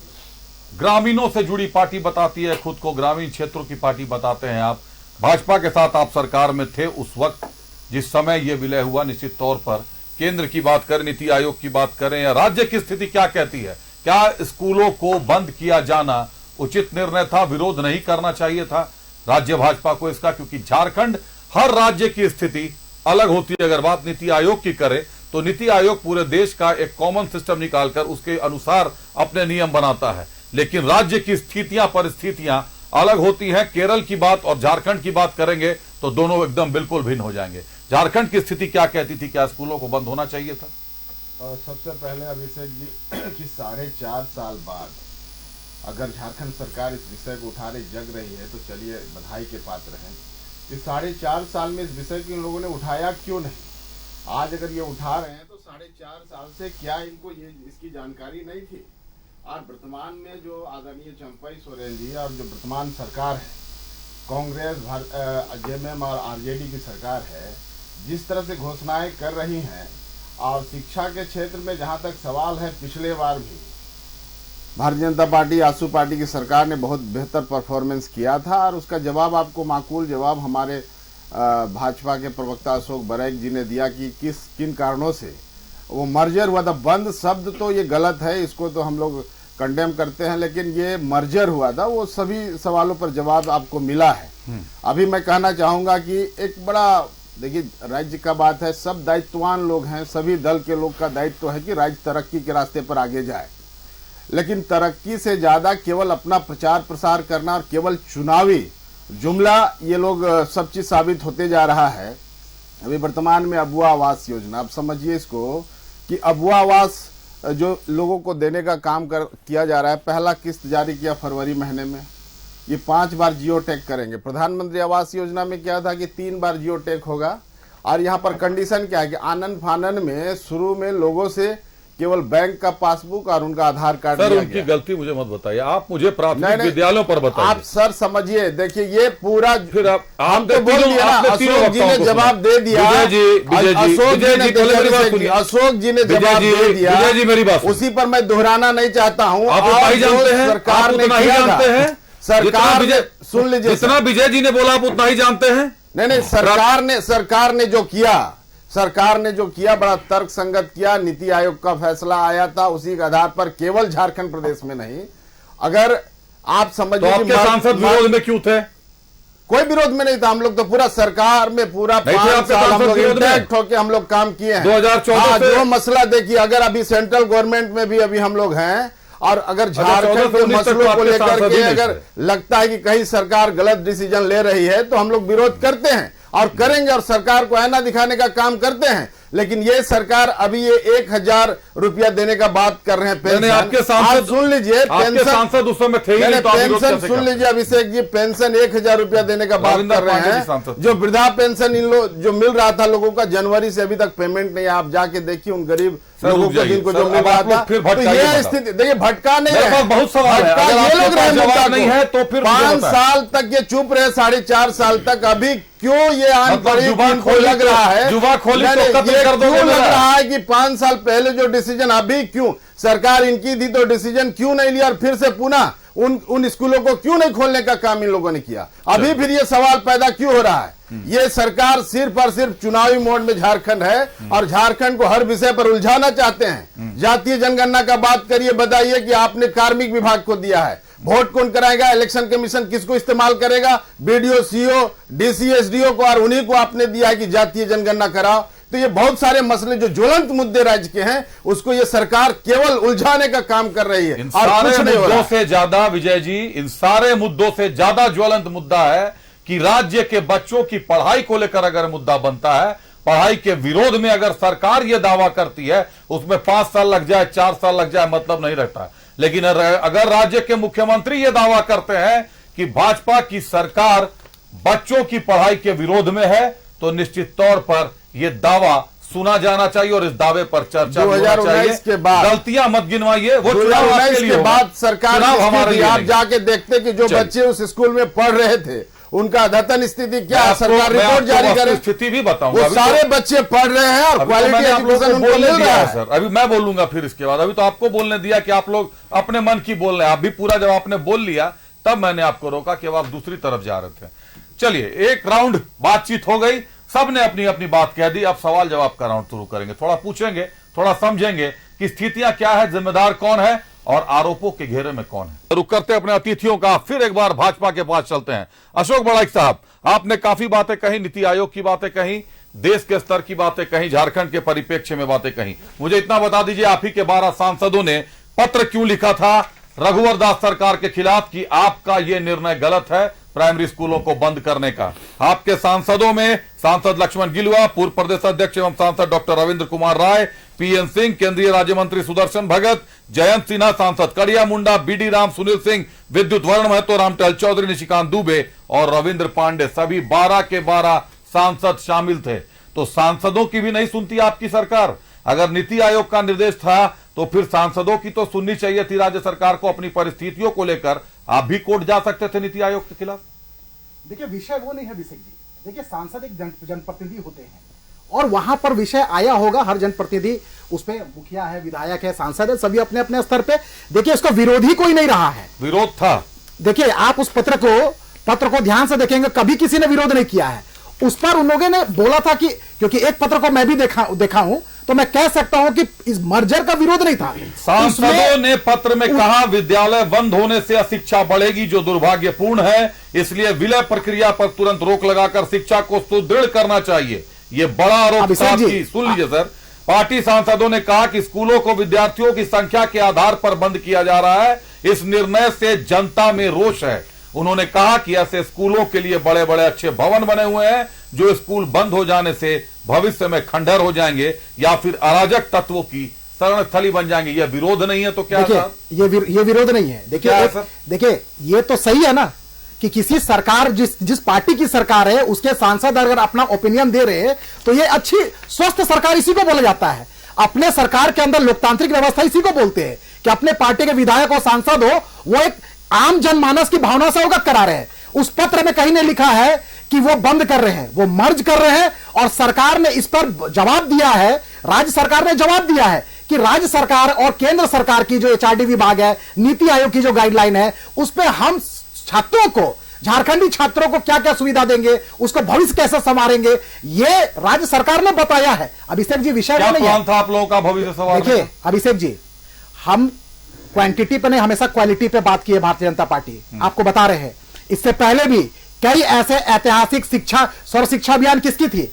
ग्रामीणों से जुड़ी पार्टी बताती है, खुद को ग्रामीण क्षेत्रों की पार्टी बताते हैं आप। भाजपा के साथ आप सरकार में थे उस वक्त जिस समय यह विलय हुआ। निश्चित तौर पर केंद्र की बात करें, नीति आयोग की बात करें, या राज्य की स्थिति क्या कहती है? क्या स्कूलों को बंद किया जाना उचित निर्णय था? विरोध नहीं करना चाहिए था राज्य भाजपा को इसका? क्योंकि झारखंड, हर राज्य की स्थिति अलग होती है। अगर बात नीति आयोग की करें तो नीति आयोग पूरे देश का एक कॉमन सिस्टम निकालकर उसके अनुसार अपने नियम बनाता है, लेकिन राज्य की स्थितियां, परिस्थितियां अलग होती हैं। केरल की बात और झारखंड की बात करेंगे तो दोनों एकदम बिल्कुल भिन्न हो जाएंगे। झारखंड की स्थिति क्या कहती थी? क्या स्कूलों को बंद होना चाहिए था? सबसे पहले अभिषेक जी कि 4.5 साल बाद अगर झारखंड सरकार इस विषय को उठा रही, जग रही है, तो चलिए बधाई के पात्र हैं। कि 4.5 साल में इस विषय को इन लोगों ने उठाया क्यों नहीं? आज अगर ये उठा रहे हैं तो 4.5 साल से क्या इनको ये इसकी जानकारी नहीं थी? और वर्तमान में जो आदरणीय चंपाई सोरेन जी और जो वर्तमान सरकार है, कांग्रेस, जेएमएम और आरजेडी की सरकार है, जिस तरह से घोषणाएं कर रही हैं, और शिक्षा के क्षेत्र में जहां तक सवाल है, पिछले बार भी भारतीय जनता पार्टी, आसू पार्टी की सरकार ने बहुत बेहतर परफॉर्मेंस किया था, और उसका जवाब आपको माकूल जवाब हमारे भाजपा के प्रवक्ता अशोक बरैक जी ने दिया कि किन कारणों से वो मर्जर हुआ था। बंद शब्द तो ये गलत है, इसको तो हम लोग कंडेम करते हैं, लेकिन ये मर्जर हुआ था, वो सभी सवालों पर जवाब आपको मिला है। अभी मैं कहना चाहूंगा कि एक बड़ा, देखिए राज्य का बात है, सब दायित्ववान लोग हैं, सभी दल के लोग का दायित्व है कि राज्य तरक्की के रास्ते पर आगे जाए, लेकिन तरक्की से ज्यादा केवल अपना प्रचार प्रसार करना और केवल चुनावी जुमला, ये लोग सब चीज साबित होते जा रहा है। अभी वर्तमान में अबुआ आवास योजना, आप समझिए इसको कि अबुआ आवास जो लोगों को देने का काम किया जा रहा है, पहला किस्त जारी किया फरवरी महीने में, ये 5 बार जियो टैग करेंगे। प्रधानमंत्री आवास योजना में क्या था कि 3 बार जियो टैग होगा, और यहाँ पर कंडीशन क्या है कि आनन फानन में शुरू में लोगों से केवल बैंक का पासबुक और उनका आधार कार्ड सर, लिया उनकी गया। गलती मुझे मत बताइए, आप मुझे प्राथमिक विद्यालयों पर बताइए। आप सर समझिए, देखिए ये पूरा, फिर आप हम तो बोल दिया ना, अशोक जी ने जवाब दे दिया। अशोक जी ने जवाब दे दिया। विजय जी मेरी बात, उसी पर मैं दोहराना नहीं चाहता हूँ। आप उतना ही जानते हैं, सरकार ने जानते हैं, सरकार सुन लीजिए, जितना विजय जी ने बोला आप उतना ही जानते हैं। नहीं, सरकार ने जो किया बड़ा तर्क संगत किया। नीति आयोग का फैसला आया था, उसी के आधार पर केवल झारखंड प्रदेश में नहीं, अगर आप समझिए, तो आपके सांसद विरोध में क्यों थे? कोई विरोध में नहीं था। हम लोग तो पूरा सरकार में पूरा 5 साल हम लोग इंटैक्ट होकर हम लोग काम किए हैं। 2014 जो मसला देखिए, अगर अभी सेंट्रल गवर्नमेंट में भी अभी हम लोग हैं, और अगर झारखंड के मसलों को लेकर के अगर लगता है कि कहीं सरकार गलत डिसीजन ले रही है, तो हम लोग विरोध करते हैं और करेंगे, और सरकार को आईना दिखाने का काम करते हैं। लेकिन ये सरकार अभी ये 1000 रुपया देने का बात कर रहे हैं पेंशन। आपके सांसद सुन लीजिए, आपके सांसद उस समय थे ही नहीं, तो आप विरोध पेंशन कैसे सुन लीजिए अभिषेक जी, पेंशन 1000 रुपया देने का बात कर रहे हैं। जो वृद्धा पेंशन इन लोग जो मिल रहा था लोगों का, जनवरी से अभी तक पेमेंट नहीं। आप जाके देखिए उन गरीब लोगों को जिनको जो मिल रहा था। तो ये स्थिति देखिए, भटका नहीं है, बहुत सवाल है। ये लोग नहीं है तो फिर 5 साल तक ये चुप रहे, 4.5 साल तक। अभी क्यों ये आन पड़ी? इनको लग रहा है, जुबा खोली तो कत्ल कर दोगे। क्यों लग रहा है कि 5 साल पहले जो डिसीजन, अभी क्यों सरकार इनकी थी तो डिसीजन क्यों नहीं लिया, और फिर से पुनः उन स्कूलों को क्यों नहीं खोलने का काम इन लोगों ने किया? अभी फिर ये सवाल पैदा क्यों हो रहा है? ये सरकार सिर्फ और सिर्फ चुनावी मोड में झारखंड है, और झारखंड को हर विषय पर उलझाना चाहते हैं। जातीय जनगणना का बात करिए, बताइए कि आपने कार्मिक विभाग को दिया है, वोट कौन कराएगा? इलेक्शन कमीशन किसको इस्तेमाल करेगा? बीडीओ, सीओ, डीसी, एसडीओ को, और उन्हीं को आपने दिया है कि जातीय जनगणना कराओ। तो ये बहुत सारे मसले जो ज्वलंत मुद्दे राज्य के हैं उसको ये सरकार केवल उलझाने का काम कर रही है इन और सारे कुछ नहीं हो रहा मुद्दों है। से ज्यादा, विजय जी, इन सारे मुद्दों से ज्यादा ज्वलंत मुद्दा है कि राज्य के बच्चों की पढ़ाई को लेकर अगर मुद्दा बनता है, पढ़ाई के विरोध में अगर सरकार यह दावा करती है, उसमें 5 साल लग जाए, 4 साल लग जाए, मतलब नहीं रहता। लेकिन अगर राज्य के मुख्यमंत्री यह दावा करते हैं कि भाजपा की सरकार बच्चों की पढ़ाई के विरोध में है, तो निश्चित तौर पर यह दावा सुना जाना चाहिए और इस दावे पर चर्चा होना चाहिए। 2019 के बाद गलतियां मत गिनवाइए, वो चुनाव 2019 आपके लिए के होगा। बाद सरकार चुनाव की हमारे स्थिति लिए आप नहीं। जाके देखते कि जो चलिए। बच्चे उस स्कूल में पढ़ रहे थे उनका अद्यतन स्थिति क्या है, सरकार मैं रिपोर्ट आपको जारी करे। स्थिति भी बताऊंगा। वो अभी तो- सारे बच्चे पढ़ रहे हैं और अभी तो क्वालिटी मैंने आप लोगों एजुकेशन को उनको बोलने मिल दिया रहा है है। सर। अभी मैं बोलूंगा फिर इसके बाद। अभी तो आपको बोलने दिया कि आप लोग अपने मन की बोल रहे हैं। आप भी पूरा जब आपने बोल लिया तब मैंने आपको रोका कि अब आप दूसरी तरफ जा रहे थे। चलिए, एक राउंड बातचीत हो गई, सबने अपनी अपनी बात कह दी। अब सवाल जवाब का राउंड शुरू करेंगे। थोड़ा पूछेंगे, थोड़ा समझेंगे कि स्थितियां क्या है, जिम्मेदार कौन है और आरोपों के घेरे में कौन है। रुक करते अपने अतिथियों का, फिर एक बार भाजपा के पास चलते हैं। अशोक बड़ाइक साहब, आपने काफी बातें कही, नीति आयोग की बातें कही, देश के स्तर की बातें कही, झारखंड के परिप्रेक्ष्य में बातें कही। मुझे इतना बता दीजिए, आप ही के 12 सांसदों ने पत्र क्यों लिखा था रघुवर दास सरकार के खिलाफ कि आपका यह निर्णय गलत है प्राइमरी स्कूलों को बंद करने का? आपके सांसदों में सांसद लक्ष्मण गिलुआ, पूर्व प्रदेश अध्यक्ष एवं सांसद डॉक्टर रविंद्र कुमार राय, पीएन सिंह, केंद्रीय राज्य मंत्री सुदर्शन भगत, जयंत सिन्हा सांसद, कड़िया मुंडा, बीडी राम, सुनील सिंह, विद्युत वर्ण महतो, रामटल चौधरी, निशिकांत दुबे और रविंद्र पांडे, सभी 12 के 12 सांसद शामिल थे। तो सांसदों की भी नहीं सुनती आपकी सरकार। अगर नीति आयोग का निर्देश था तो फिर सांसदों की तो सुननी चाहिए थी राज्य सरकार को। अपनी परिस्थितियों को लेकर आप भी कोर्ट जा सकते थे नीति आयोग के खिलाफ। देखिए, विषय वो नहीं है अभिषेक जी। देखिए, सांसद एक जनप्रतिनिधि होते हैं और वहां पर विषय आया होगा। हर जनप्रतिनिधि, उसमें मुखिया है, विधायक है, सांसद है, सभी अपने अपने स्तर पे। देखिए, इसका विरोधी कोई नहीं रहा है। विरोध था। देखिए, आप उस पत्र को ध्यान से देखेंगे, कभी किसी ने विरोध नहीं किया है। उस पर उन लोगों ने बोला था कि, क्योंकि एक पत्र को मैं भी देखा हूं, तो मैं कह सकता हूं कि इस मर्जर का विरोध नहीं था। सांसदों ने पत्र में कहा विद्यालय बंद होने से अशिक्षा बढ़ेगी, जो दुर्भाग्यपूर्ण है। इसलिए विलय प्रक्रिया पर तुरंत रोक लगाकर शिक्षा को सुदृढ़ करना चाहिए। यह बड़ा आरोप अभिषेक जी, सुन लीजिए सर। पार्टी सांसदों ने कहा कि स्कूलों को विद्यार्थियों की संख्या के आधार पर बंद किया जा रहा है। इस निर्णय से जनता में रोष है। उन्होंने कहा कि ऐसे स्कूलों के लिए बड़े बड़े अच्छे भवन बने हुए हैं, जो स्कूल बंद हो जाने से भविष्य में खंडहर हो जाएंगे या फिर अराजक तत्वों की शरण स्थली बन जाएंगे। यह विरोध नहीं है तो क्या? ये विरोध नहीं है। देखिए, ये तो सही है ना कि किसी सरकार, जिस पार्टी की सरकार है, उसके सांसद अगर अपना ओपिनियन दे रहे हैं तो ये अच्छी स्वस्थ सरकार इसी को बोला जाता है। अपने सरकार के अंदर लोकतांत्रिक व्यवस्था इसी को बोलते हैं कि अपने पार्टी के विधायक और सांसद हो, वो एक आम जनमानस की भावना से अवगत करा रहे हैं। उस पत्र में कहीं ने लिखा है कि वो बंद कर रहे हैं, वो मर्ज कर रहे हैं, और सरकार ने इस पर जवाब दिया है, राज्य सरकार ने जवाब दिया है कि राज्य सरकार और केंद्र सरकार की जो एचआरडी विभाग है, नीति आयोग की जो गाइडलाइन है, उस पर हम छात्रों को, झारखंडी छात्रों को क्या क्या सुविधा देंगे, उसको भविष्य कैसे संवारेंगे, ये राज्य सरकार ने बताया है। अभिषेक जी, विषय क्या नहीं प्लान था आप लोगों का भविष्य संवारने का? देखिए अभिषेक जी, हम क्वांटिटी पे नहीं, हमेशा क्वालिटी पे बात की है भारतीय जनता पार्टी। आपको बता रहे हैं, इससे पहले भी कई ऐसे ऐतिहासिक सर्व शिक्षा अभियान किसकी थी?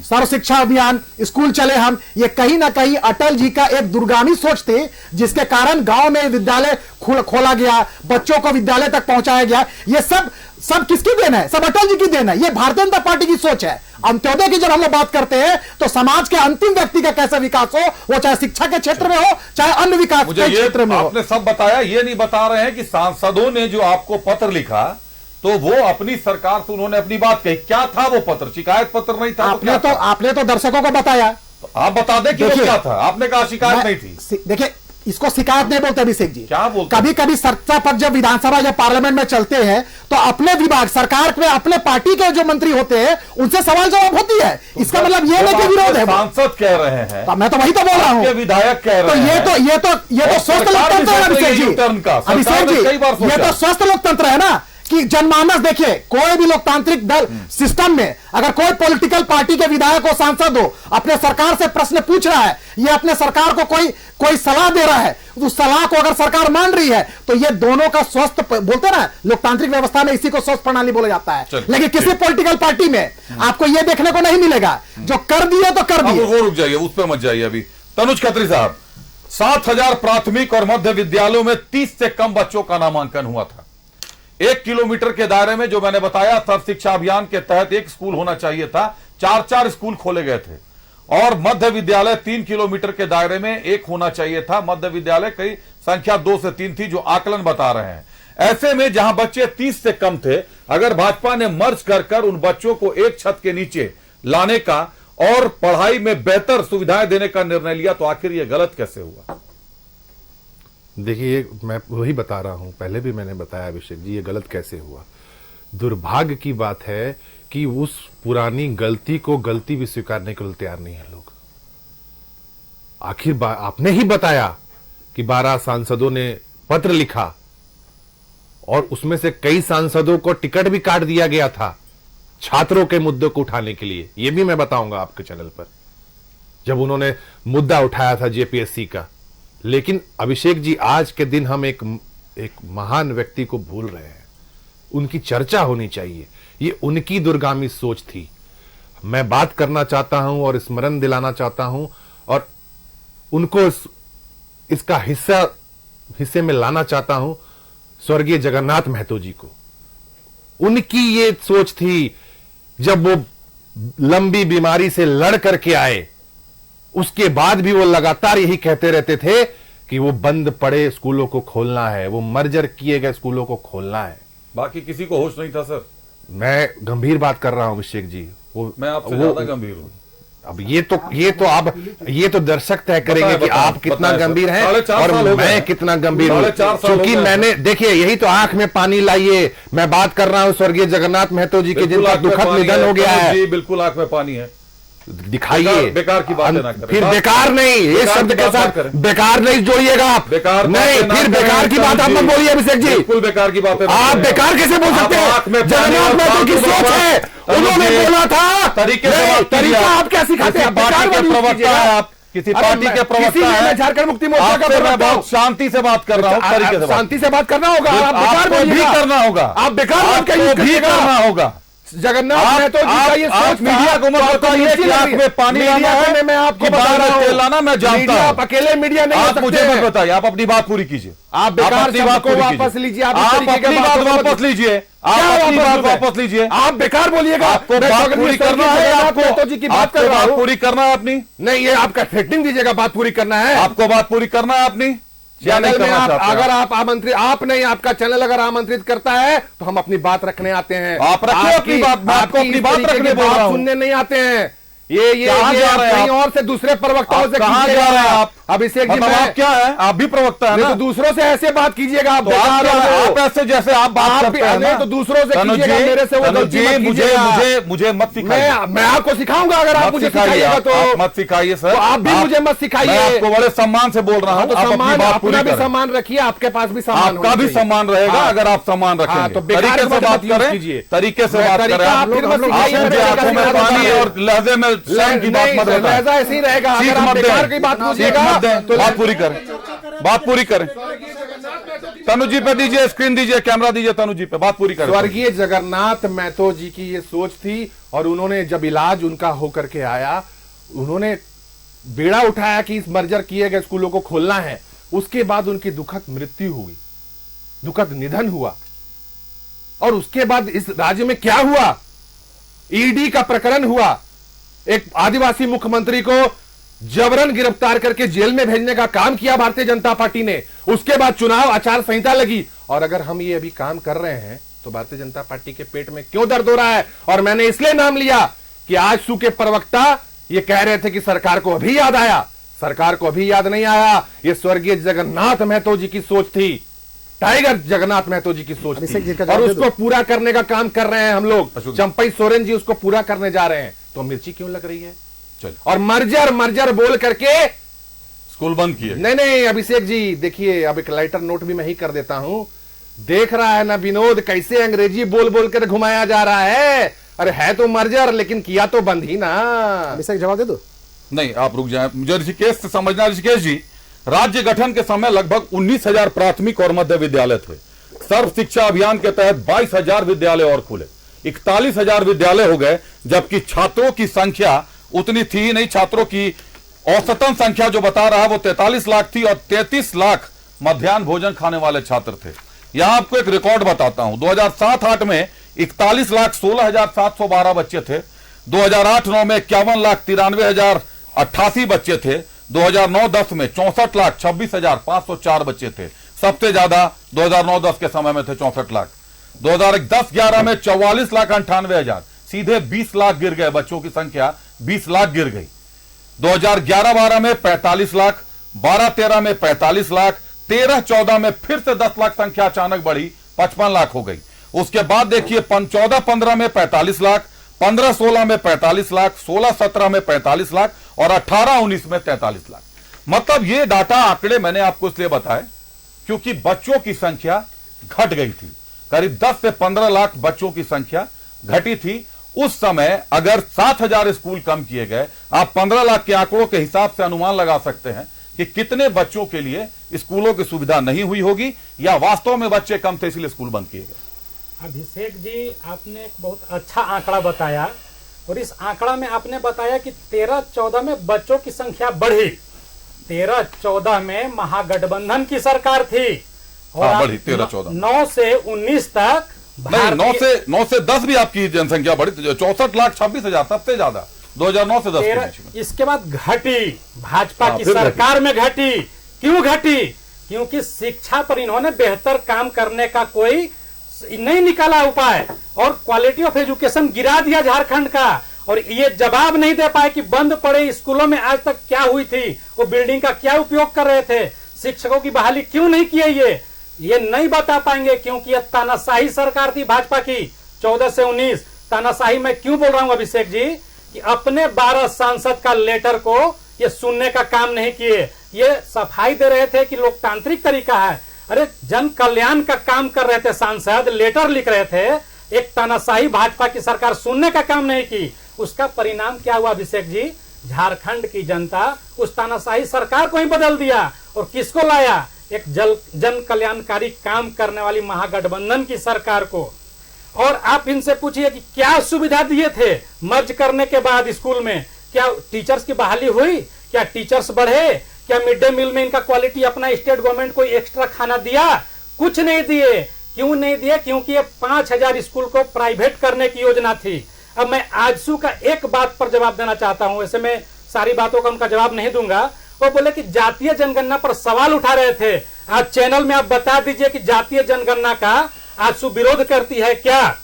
सर्व शिक्षा अभियान, स्कूल चले हम, ये कहीं ना कहीं अटल जी का एक दूरगामी सोच थी, जिसके कारण गांव में विद्यालय खोला गया, बच्चों को विद्यालय तक पहुंचाया गया। ये सब किसकी देन है? सब अटल जी की देन है। ये भारतीय जनता पार्टी की सोच है। अंत्योदय की जब हम लोग बात करते हैं तो समाज के अंतिम व्यक्ति का कैसा विकास हो, वो चाहे शिक्षा के क्षेत्र में हो, चाहे अन्य विकास के क्षेत्र में हो। आपने सब बताया, ये नहीं बता रहे हैं कि सांसदों ने जो आपको पत्र लिखा तो वो अपनी सरकार से उन्होंने अपनी बात कही। क्या था वो पत्र? शिकायत पत्र नहीं था? आपने तो दर्शकों को बताया। आप बता दें कि वो क्या था। आपने कहा शिकायत नहीं थी। देखिए, इसको शिकायत नहीं बोलते अभिषेक जी। क्या बोलते? कभी कभी सत्ता पर जब विधानसभा या पार्लियामेंट में चलते हैं तो अपने विभाग, सरकार में अपने पार्टी के जो मंत्री होते हैं उनसे सवाल जवाब होती है। इसका मतलब ये नहीं कि विरोध है। सांसद कह रहे हैं, तो मैं तो वही तो बोल रहा हूँ, विधायक कह रहे हैं, तो ये तो स्वस्थ लोकतंत्र है अभिषेक जी। अभिषेक जी, ये तो स्वस्थ लोकतंत्र है ना कि जनमानस, देखिए कोई भी लोकतांत्रिक दल सिस्टम में अगर कोई पॉलिटिकल पार्टी के विधायक हो, सांसद हो, अपने सरकार से प्रश्न पूछ रहा है, ये अपने सरकार को कोई सलाह दे रहा है, उस सलाह को अगर सरकार मान रही है तो ये दोनों का स्वस्थ, बोलते ना लोकतांत्रिक व्यवस्था में इसी को स्वस्थ प्रणाली बोला जाता है। लेकिन किसी पॉलिटिकल पार्टी में आपको यह देखने को नहीं मिलेगा, जो कर दिए तो कर दिए। वो रुक जाइए, उस पर मत जाइए अभी। तनुज खत्री साहब, 7,000 प्राथमिक और मध्य विद्यालयों में 30 से कम बच्चों का नामांकन हुआ था। 1 किलोमीटर के दायरे में, जो मैंने बताया, सर्व शिक्षा अभियान के तहत एक स्कूल होना चाहिए था, 4-4 स्कूल खोले गए थे। और मध्य विद्यालय 3 किलोमीटर के दायरे में एक होना चाहिए था। मध्य विद्यालय कई संख्या 2 से 3 थी, जो आकलन बता रहे हैं। ऐसे में जहां बच्चे 30 से कम थे, अगर भाजपा ने मर्ज कर उन बच्चों को एक छत के नीचे लाने का और पढ़ाई में बेहतर सुविधाएं देने का निर्णय लिया, तो आखिर यह गलत कैसे हुआ? देखिए, मैं वही बता रहा हूं, पहले भी मैंने बताया अभिषेक जी, ये गलत कैसे हुआ। दुर्भाग्य की बात है कि उस पुरानी गलती को गलती भी स्वीकारने के लिए तैयार नहीं है लोग। आखिर आपने ही बताया कि 12 सांसदों ने पत्र लिखा और उसमें से कई सांसदों को टिकट भी काट दिया गया था छात्रों के मुद्दों को उठाने के लिए। यह भी मैं बताऊंगा आपके चैनल पर, जब उन्होंने मुद्दा उठाया था जेपीएससी का। लेकिन अभिषेक जी, आज के दिन हम एक महान व्यक्ति को भूल रहे हैं। उनकी चर्चा होनी चाहिए। ये उनकी दूरगामी सोच थी। मैं बात करना चाहता हूं और स्मरण दिलाना चाहता हूं और उनको इसका हिस्से में लाना चाहता हूं, स्वर्गीय जगन्नाथ महतो जी को। उनकी ये सोच थी, जब वो लंबी बीमारी से लड़ करके आए, उसके बाद भी वो लगातार यही कहते रहते थे कि वो बंद पड़े स्कूलों को खोलना है, वो मर्जर किए गए स्कूलों को खोलना है। बाकी किसी को होश नहीं था सर। मैं गंभीर बात कर रहा हूं अभिषेक जी, मैं आपसे ज्यादा गंभीर हूं। अब ये तो दर्शक तय करेंगे कि आप कितना गंभीर हैं और मैं कितना गंभीर हूं। क्योंकि मैंने, देखिए, यही तो आंख में पानी लाइए। मैं बात कर रहा हूं स्वर्गीय जगन्नाथ महतो जी के, जिनका दुखद निधन हो गया है। जी बिल्कुल आंख में पानी है। दिखाइए। बेकार की बात ना करें। फिर बेकार नहीं, ये शब्द के साथ बेकार नहीं जोड़िएगा आप। बेकार नहीं, फिर बेकार की बात आप मत बोलिए अभिषेक जी। बिल्कुल बेकार की बात है। आप बेकार कैसे बोल सकते हैं? जगन्नाथ महतो की सोच है, उन्होंने बोला था। तरीके से तरीका आप क्या सिखाते हैं? पार्टी के प्रवक्ता है आप, किसी पार्टी के प्रवक्ता है। झारखंड मुक्ति मोर्चा का मैं बहुत शांति से बात कर रहा हूँ। तरीके से, शांति से बात करना होगा। आप बेकार भी करना होगा। आप बेकार भी करना होगा। जगन्नाथ महतो जी का ये सोच मीडिया को मत बताइए कि आंख में पानी लाना है। मैं आपको बता रहा हूं, लाना मैं जानता हूं। आप अकेले मीडिया नहीं हो सकते। आप मुझे मत बताइए, आप अपनी बात पूरी कीजिए। आप बेकार अपनी बात को वापस लीजिए। आप अपनी बात वापस लीजिए। आप अपनी बात वापस लीजिए। आप बेकार बोलिएगा। आपको बात पूरी करना है। महतो जी की बात कर रहा हूं। पूरी करना है अपनी। नहीं, ये आपका सेटिंग दीजिएगा। बात पूरी करना है आपको, बात पूरी करना है अपनी। चैनल में अगर आप आमंत्रित, आप नहीं, आपका चैनल अगर आमंत्रित करता है तो हम अपनी बात रखने आते हैं। आप रखिए अपनी बात। आपको अपनी बात रखने बोल रहा हूं। सुनने नहीं आते हैं। ये कहीं और से दूसरे प्रवक्ताओं से कहां जा रहे हैं आप? अभिषेक जी, आप क्या है? आप भी प्रवक्ता है ना? तो दूसरों से ऐसे बात कीजिएगा। आप ऐसे जैसे आप बात करते हैं ना, तो दूसरों से कीजिएगा, मेरे से वो गलती मत कीजिएगा। मुझे मत सिखाइए। मैं आपको सिखाऊंगा। अगर आप मुझे सिखाइएगा तो मत सिखाइए सर। आप भी मुझे मत सिखाइए। मैं आपको बड़े सम्मान से बोल रहा हूं। तो सम्मान, अपना भी सम्मान रखिए, आपके पास भी सम्मान, आपका भी सम्मान रहेगा अगर आप सम्मान रखेंगे। तो तरीके से बात करें, तरीके से बात करें। आंखों में पानी और लहजे में शर्म की बात मत बताएं। लहजा ऐसे ही रहेगा। अगर आप बेकार की बात कीजिएगा तो बात पूरी करें, बात पूरी करें। तनु जी पे दीजिए, स्क्रीन दीजिए, कैमरा दीजिए तनु जी पे, बात पूरी करें। स्वर्गीय जगन्नाथ महतो जी की ये सोच थी और उन्होंने जब इलाज उनका होकर के आया, उन्होंने बेड़ा उठाया कि इस मर्जर किए गए स्कूलों को खोलना है। उसके बाद उनकी दुखद मृत्यु हुई, दुखद निधन हुआ। और उसके बाद इस राज्य में क्या हुआ? ईडी का प्रकरण हुआ। एक आदिवासी मुख्यमंत्री को जबरन गिरफ्तार करके जेल में भेजने का काम किया भारतीय जनता पार्टी ने। उसके बाद चुनाव आचार संहिता लगी। और अगर हम ये अभी काम कर रहे हैं तो भारतीय जनता पार्टी के पेट में क्यों दर्द हो रहा है? और मैंने इसलिए नाम लिया कि आजसू के प्रवक्ता ये कह रहे थे कि सरकार को अभी याद आया। सरकार को अभी याद नहीं आया। ये स्वर्गीय जगन्नाथ महतो जी की सोच थी, टाइगर जगन्नाथ महतो जी की सोच थी, और उसको पूरा करने का काम कर रहे हैं हम लोग। चंपई सोरेन जी उसको पूरा करने जा रहे हैं। तो मिर्ची क्यों लग रही है? और मर्जर बोल करके स्कूल बंद किए। नहीं अभिषेक जी, देखिए, अब एक लाइटर नोट भी मैं ही कर देता हूं। देख रहा है ना विनोद, कैसे अंग्रेजी बोल बोल कर घुमाया जा रहा है। अरे है तो मर्जर, लेकिन किया तो बंद ही ना। अभिषेक जवाब दे दो। नहीं, आप रुक जाए, मुझे ऋषिकेश से समझना। ऋषिकेश जी, राज्य गठन के समय लगभग 19,000 प्राथमिक और मध्य विद्यालय थे। सर्व शिक्षा अभियान के तहत 22,000 विद्यालय और खुले, 41,000 विद्यालय हो गए, जबकि छात्रों की संख्या उतनी थी ही नहीं। छात्रों की औसतन संख्या जो बता रहा है वो 43 लाख थी और 33 लाख मध्याह्न भोजन खाने वाले छात्र थे। यहां आपको एक रिकॉर्ड बताता हूं, 2007-8 में 41,16,712 बच्चे थे, 2008-9 में 51,93,088 बच्चे थे, 2009-10 में 64,26,504 बच्चे थे, सबसे ज्यादा 2009-10 के समय में थे 64 लाख। 2010-11 में 44,98,000, सीधे 20 लाख गिर गए, बच्चों की संख्या 20 लाख गिर गई। 2011-12 में 45 लाख, 12-13 में 45 लाख, 13-14 में फिर से 10 लाख संख्या अचानक बढ़ी, 55 लाख हो गई। उसके बाद देखिए 14-15 में 45 लाख, 15-16 में 45 लाख, 16-17 में 45 लाख और 18-19 में 43 लाख। मतलब ये डाटा आंकड़े मैंने आपको इसलिए बताए क्योंकि बच्चों की संख्या घट गई थी, करीब 10 से 15 लाख बच्चों की संख्या घटी थी। उस समय अगर 7,000 स्कूल कम किए गए, आप 15 लाख के आंकड़ों के हिसाब से अनुमान लगा सकते हैं कि कितने बच्चों के लिए स्कूलों की सुविधा नहीं हुई होगी, या वास्तव में बच्चे कम थे इसलिए स्कूल बंद किए गए। अभिषेक जी, आपने एक बहुत अच्छा आंकड़ा बताया और इस आंकड़ा में आपने बताया कि 13-14 में बच्चों की संख्या बढ़ी। 13-14 में महागठबंधन की सरकार थी और हाँ, बढ़ी 13-14 9 से 19 तक नहीं, 9 से 10 भी आपकी जनसंख्या बढ़ी, 64,26,000 सबसे ज्यादा 2009 से 10 के बीच में। इसके बाद घटी, भाजपा हाँ, की फिर सरकार में घटी। क्यों घटी? क्योंकि शिक्षा पर इन्होंने बेहतर काम करने का कोई नहीं निकाला उपाय और क्वालिटी ऑफ एजुकेशन गिरा दिया झारखंड का। और ये जवाब नहीं दे पाए कि बंद पड़े स्कूलों में आज तक क्या हुई थी, वो बिल्डिंग का क्या उपयोग कर रहे थे, शिक्षकों की बहाली क्यों नहीं किए, ये नहीं बता पाएंगे क्योंकि यह तानाशाही सरकार थी भाजपा की 14 से 19। तानाशाही मैं क्यों बोल रहा हूं अभिषेक जी कि अपने 12 सांसद का लेटर को ये सुनने का काम नहीं किए, ये सफाई दे रहे थे कि लोकतांत्रिक तरीका है। अरे जन कल्याण का काम कर रहे थे सांसद, लेटर लिख रहे थे, एक तानाशाही भाजपा की सरकार सुनने का काम नहीं की। उसका परिणाम क्या हुआ अभिषेक जी? झारखंड की जनता उस तानाशाही सरकार को ही बदल दिया और किसको लाया? एक जन कल्याणकारी काम करने वाली महागठबंधन की सरकार को। और आप इनसे पूछिए कि क्या सुविधा दिए थे मर्ज करने के बाद स्कूल में? क्या टीचर्स की बहाली हुई? क्या टीचर्स बढ़े? क्या मिड डे मील में इनका क्वालिटी अपना स्टेट गवर्नमेंट को एक्स्ट्रा खाना दिया? कुछ नहीं दिए। क्यों नहीं दिए? क्योंकि ये 5,000 स्कूल को प्राइवेट करने की योजना थी। अब मैं आजसू का एक बात पर जवाब देना चाहता हूं, वैसे मैं सारी बातों का उनका जवाब नहीं दूंगा। वो बोले कि जातीय जनगणना पर सवाल उठा रहे थे। आज चैनल में आप बता दीजिए कि जातीय जनगणना का आजसू विरोध करती है क्या?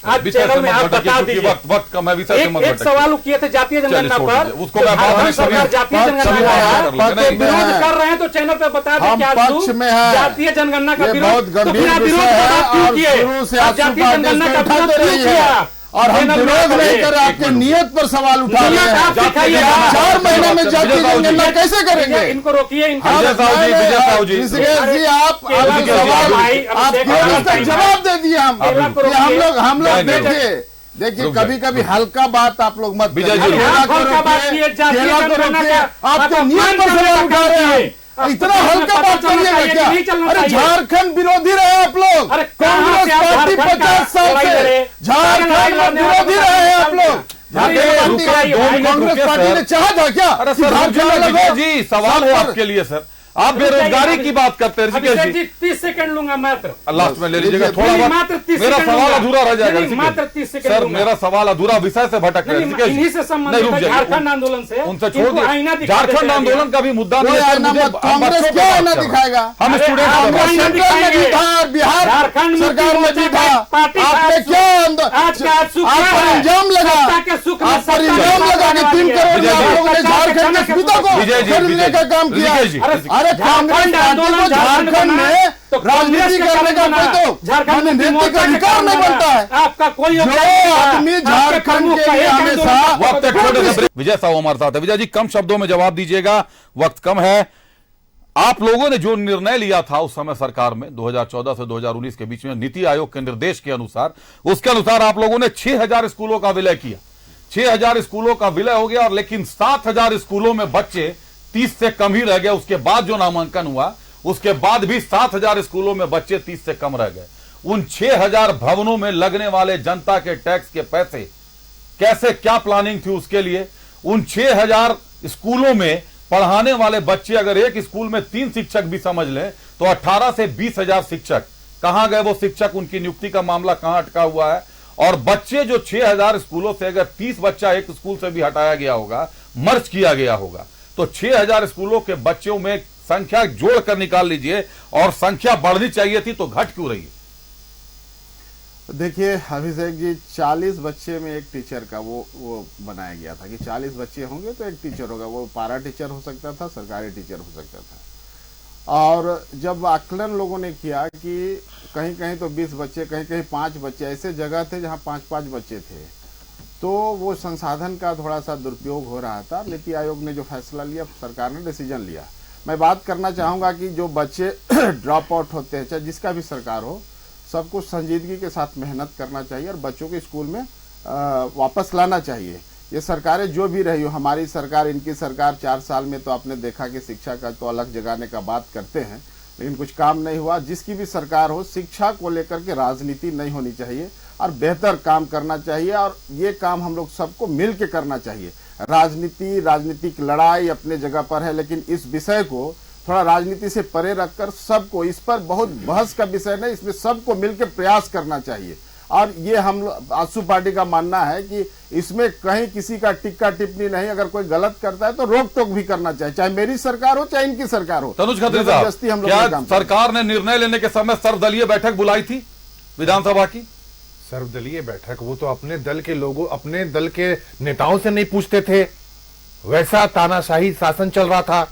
आज चैनल में आप बता दीजिए। वक्त कम है, एक सवाल किए थे जातीय जनगणना पर, उसको मैं बाद में सरकार जातीय जनगणना विरोध कर रहे हैं तो चैनल पे बता दें कि आज जातीय जनगणना का विरोध जातीय जनगणना का विरोध क्यों किया? और हम विरोध नहीं कर रहे, आपके नियत पर सवाल उठा रहे हैं। 4 महीने में जातीय जनगणना कैसे करेंगे? इनको रोकिए। जी आप जवाब दे दिए। हम लोग देखिए कभी कभी हल्का बात आप लोग मत विजय जी, आपके नियत पर सवाल उठा रहे हैं, इतना हल्का बात करिएगा क्या? अरे झारखंड विरोधी रहे आप लोग, कांग्रेस पार्टी 50 साल से झारखंड विरोधी रहे हैं आप लोग। कांग्रेस पार्टी ने चाहा था क्या? अरे जी सवाल है आपके लिए सर, आप बेरोजगारी की बात करते हैं ऋषिकेश जी। 30 सेकंड लूंगा मात्र, लास्ट में ले लीजिएगा थोड़ा बहुत, मेरा सवाल अधूरा रह जाएगा मात्र 30 सेकंड सर, मेरा सवाल अधूरा, विषय से भटक रहे हैं इन्हीं से संबंधित झारखंड आंदोलन से, उनसे छोड़ दिया। झारखंड आंदोलन का भी मुद्दा नहीं है, कांग्रेस क्या आईना दिखाएगा? हम स्टूडेंट बिहार झारखंड सरकार में भी था, आपने क्या इल्जाम लगा? आप पर इल्जाम लगा कि 3 करोड़ झारखंड के सुविधा को खरीदने का काम किया। अरे कांग्रेस पार्टी को झारखंड में राजनीति करने का झारखंड में नृत्य का अधिकार नहीं बनता है। आपका कोई आदमी झारखंड के लिए हमेशा वक्त। विजय साहू हमारे साथ है। विजय जी कम शब्दों में जवाब दीजिएगा, वक्त कम है। आप लोगों ने जो निर्णय लिया था उस समय सरकार में 2014 से 2019 के बीच में नीति आयोग के निर्देश के अनुसार, उसके अनुसार आप लोगों ने 6,000 स्कूलों का विलय किया। 6,000 स्कूलों का विलय हो गया और लेकिन 7,000 स्कूलों में बच्चे 30 से कम ही रह गए। उसके बाद जो नामांकन हुआ उसके बाद भी 7,000 स्कूलों में बच्चे 30 से कम रह गए। उन 6,000 भवनों में लगने वाले जनता के टैक्स के पैसे कैसे, क्या प्लानिंग थी उसके लिए? उन 6,000 स्कूलों में पढ़ाने वाले बच्चे, अगर एक स्कूल में 3 शिक्षक भी समझ लें तो 18 से 20,000 शिक्षक कहां गए? वो शिक्षक, उनकी नियुक्ति का मामला कहां अटका हुआ है? और बच्चे जो 6,000 स्कूलों से अगर 30 बच्चा एक स्कूल से भी हटाया गया होगा, मर्ज किया गया होगा, तो 6,000 स्कूलों के बच्चों में संख्या जोड़कर निकाल लीजिए, और संख्या बढ़नी चाहिए थी तो घट क्यों रही है? देखिए अभिषेक जी, 40 बच्चे में एक टीचर का वो बनाया गया था कि 40 बच्चे होंगे तो एक टीचर होगा। वो पारा टीचर हो सकता था, सरकारी टीचर हो सकता था। और जब आकलन लोगों ने किया कि कहीं कहीं तो 20 बच्चे, कहीं कहीं 5 बच्चे, ऐसे जगह थे जहां 5-5 बच्चे थे, तो वो संसाधन का थोड़ा सा दुरुपयोग हो रहा था। नीति आयोग ने जो फैसला लिया, सरकार ने डिसीजन लिया। मैं बात करना चाहूँगा कि जो बच्चे ड्रॉप आउट होते हैं, चाहे जिसका भी सरकार हो, सबको संजीदगी के साथ मेहनत करना चाहिए और बच्चों को स्कूल में वापस लाना चाहिए। ये सरकारें जो भी रही हो, हमारी सरकार, इनकी सरकार, 4 साल में तो आपने देखा कि शिक्षा का तो अलग जगाने का बात करते हैं, लेकिन कुछ काम नहीं हुआ। जिसकी भी सरकार हो, शिक्षा को लेकर के राजनीति नहीं होनी चाहिए और बेहतर काम करना चाहिए, और ये काम हम लोग सबको मिल के करना चाहिए। राजनीतिक लड़ाई अपने जगह पर है, लेकिन इस विषय को थोड़ा राजनीति से परे रखकर सबको, इस पर बहुत बहस का विषय नहीं, इसमें सबको मिलकर प्रयास करना चाहिए। और ये हम आजसू पार्टी का मानना है कि इसमें कहीं किसी का टिक्का टिप्पणी नहीं, अगर कोई गलत करता है तो रोक टोक भी करना चाहिए, चाहे मेरी सरकार हो चाहे इनकी सरकार हो। तनुज खत्री साहब, क्या सरकार ने निर्णय लेने के समय सर्वदलीय बैठक बुलाई थी विधानसभा की? सर्वदलीय बैठक वो तो अपने दल के लोगों, अपने दल के नेताओं से नहीं पूछते थे, वैसा तानाशाही शासन चल रहा था।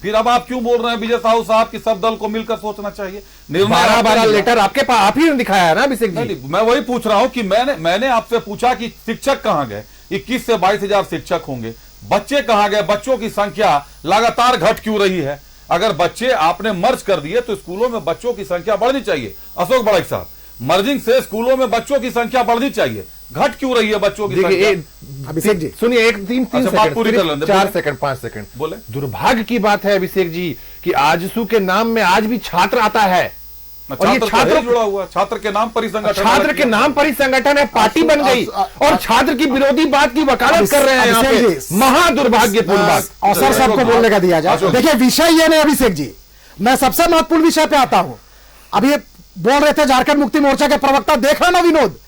फिर अब आप क्यों बोल रहे हैं विजय साहू साहब कि सब दल को मिलकर सोचना चाहिए? 12 लेटर आपके पास, आप ही ने दिखाया है ना अभिषेक जी। मैं वही पूछ रहा हूं कि मैंने आपसे पूछा कि शिक्षक कहां गए? 21 से 22,000 शिक्षक होंगे, बच्चे कहां गए? बच्चों की संख्या लगातार घट क्यों रही है? अगर बच्चे आपने मर्ज कर दिए तो स्कूलों में बच्चों की संख्या बढ़नी चाहिए। अशोक बड़ैच साहब, मर्जिंग से स्कूलों में बच्चों की संख्या बढ़नी चाहिए, घट क्यों रही है बच्चों की संख्या? अभिषेक जी सुनिए, 4 सेकंड 5 सेकंड बोले। दुर्भाग्य की बात है अभिषेक जी कि आजसू के नाम में आज भी छात्र आता है, और ये छात्र जुड़ा हुआ, छात्र के नाम पर ही संगठन, छात्र के नाम पर ही संगठन है, पार्टी बन गई, और छात्र की विरोधी बात की वकालत कर रहे हैं यहाँ पे। महादुर्भाग्यपूर्ण बात। अवसर सबको बोलने का दिया जाए। देखिए विषय ये नहीं अभिषेक जी, मैं सबसे महत्वपूर्ण विषय पे आता हूं। अभी बोल रहे थे झारखंड मुक्ति मोर्चा के प्रवक्ता, देख रहे ना विनोद,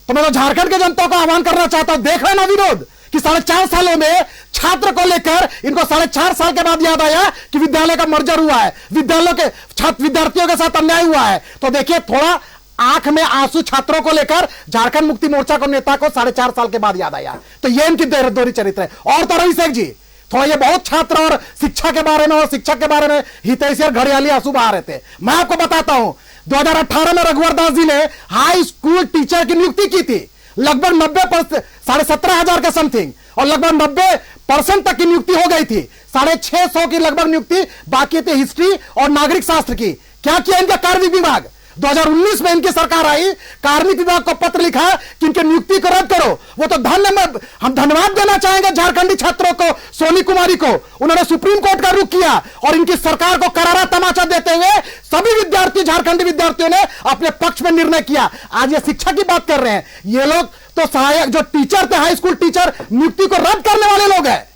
तो मैं तो झारखंड के जनता को आह्वान करना चाहता हूं, देख रहे ना विनोद कि 4.5 सालों में छात्र को लेकर इनको 4.5 साल के बाद याद आया कि विद्यालय का मर्जर हुआ है, विद्यालयों के छात्र विद्यार्थियों के साथ अन्याय हुआ है। तो देखिए थोड़ा आंख में आंसू छात्रों को लेकर झारखंड मुक्ति मोर्चा को नेता को 4.5 साल के बाद याद आया। तो ये इनकी दोहरी चरित्र है। और तो अभिषेक जी, थोड़ा ये बहुत छात्र और शिक्षा के बारे में और शिक्षक के बारे में हितैषी और घड़ियाली आंसू बहा रहे थे। मैं आपको बताता हूं, 2018 में रघुवर दास जी ने हाई स्कूल टीचर की नियुक्ति की थी, लगभग 90%, 17,500 के समथिंग, और लगभग 90% तक की नियुक्ति हो गई थी। 650 की लगभग नियुक्ति बाकी थी हिस्ट्री और नागरिक शास्त्र की। क्या किया इनका कार्मिक विभाग? 2019 में इनकी सरकार आई, कार्मिक विभाग को पत्र लिखा कि इनकी नियुक्ति को रद्द करो। वो तो हम धन्यवाद देना चाहेंगे झारखंडी छात्रों को, सोनी कुमारी को, उन्होंने सुप्रीम कोर्ट का रुख किया और इनकी सरकार को करारा तमाचा देते हुए सभी विद्यार्थी, झारखंडी विद्यार्थियों ने अपने पक्ष में निर्णय किया। आज ये शिक्षा की बात कर रहे हैं, ये लोग तो सहायक जो टीचर थे, हाई स्कूल टीचर, नियुक्ति को रद्द करने वाले लोग हैं,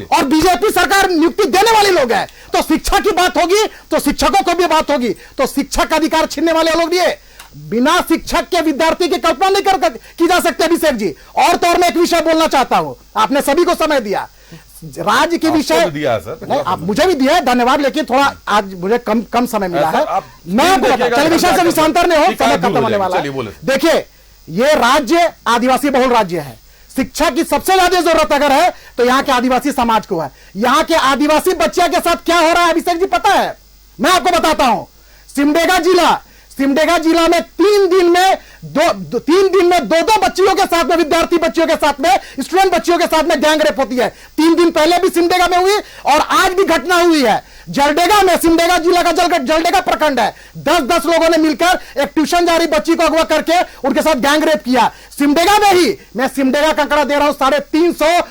और बीजेपी सरकार नियुक्ति देने वाले लोग हैं। तो शिक्षा की बात होगी तो शिक्षकों को भी बात होगी। तो शिक्षक का अधिकार छीनने वाले लोग नहीं है। बिना शिक्षक के विद्यार्थी की कल्पना नहीं की जा सकती अभिषेक जी। और तो और मैं एक विषय बोलना चाहता हूं, आपने सभी को समय दिया, राज्य के विषय दिया सर, नहीं आप मुझे भी दिया है, धन्यवाद, लेकिन थोड़ा आज मुझे कम समय मिला है। मैं आपको चलिए विषय से विषयांतर में हो, समय खत्म होने वाला है। देखिए ये राज्य आदिवासी बहुल राज्य है, शिक्षा की सबसे ज्यादा जरूरत अगर है तो यहाँ के आदिवासी समाज को है। यहाँ के आदिवासी बच्चियों के साथ क्या हो रहा है अभिषेक जी पता है? मैं आपको बताता हूं। सिमडेगा जिला में 3 दिन में दो बच्चियों के साथ में, विद्यार्थी बच्चियों के साथ में, स्टूडेंट बच्चियों के साथ में गैंग रेप होती है। 3 दिन पहले भी सिमडेगा में हुई और आज भी घटना हुई है। जलडेगा में, सिमडेगा जिला का जलडेगा प्रखंड है, 10-10 लोगों ने मिलकर एक ट्यूशन जा रही बच्ची को अगवा करके उनके साथ गैंग रेप किया। सिमडेगा में ही, मैं सिमडेगा का आंकड़ा दे रहा हूं, 350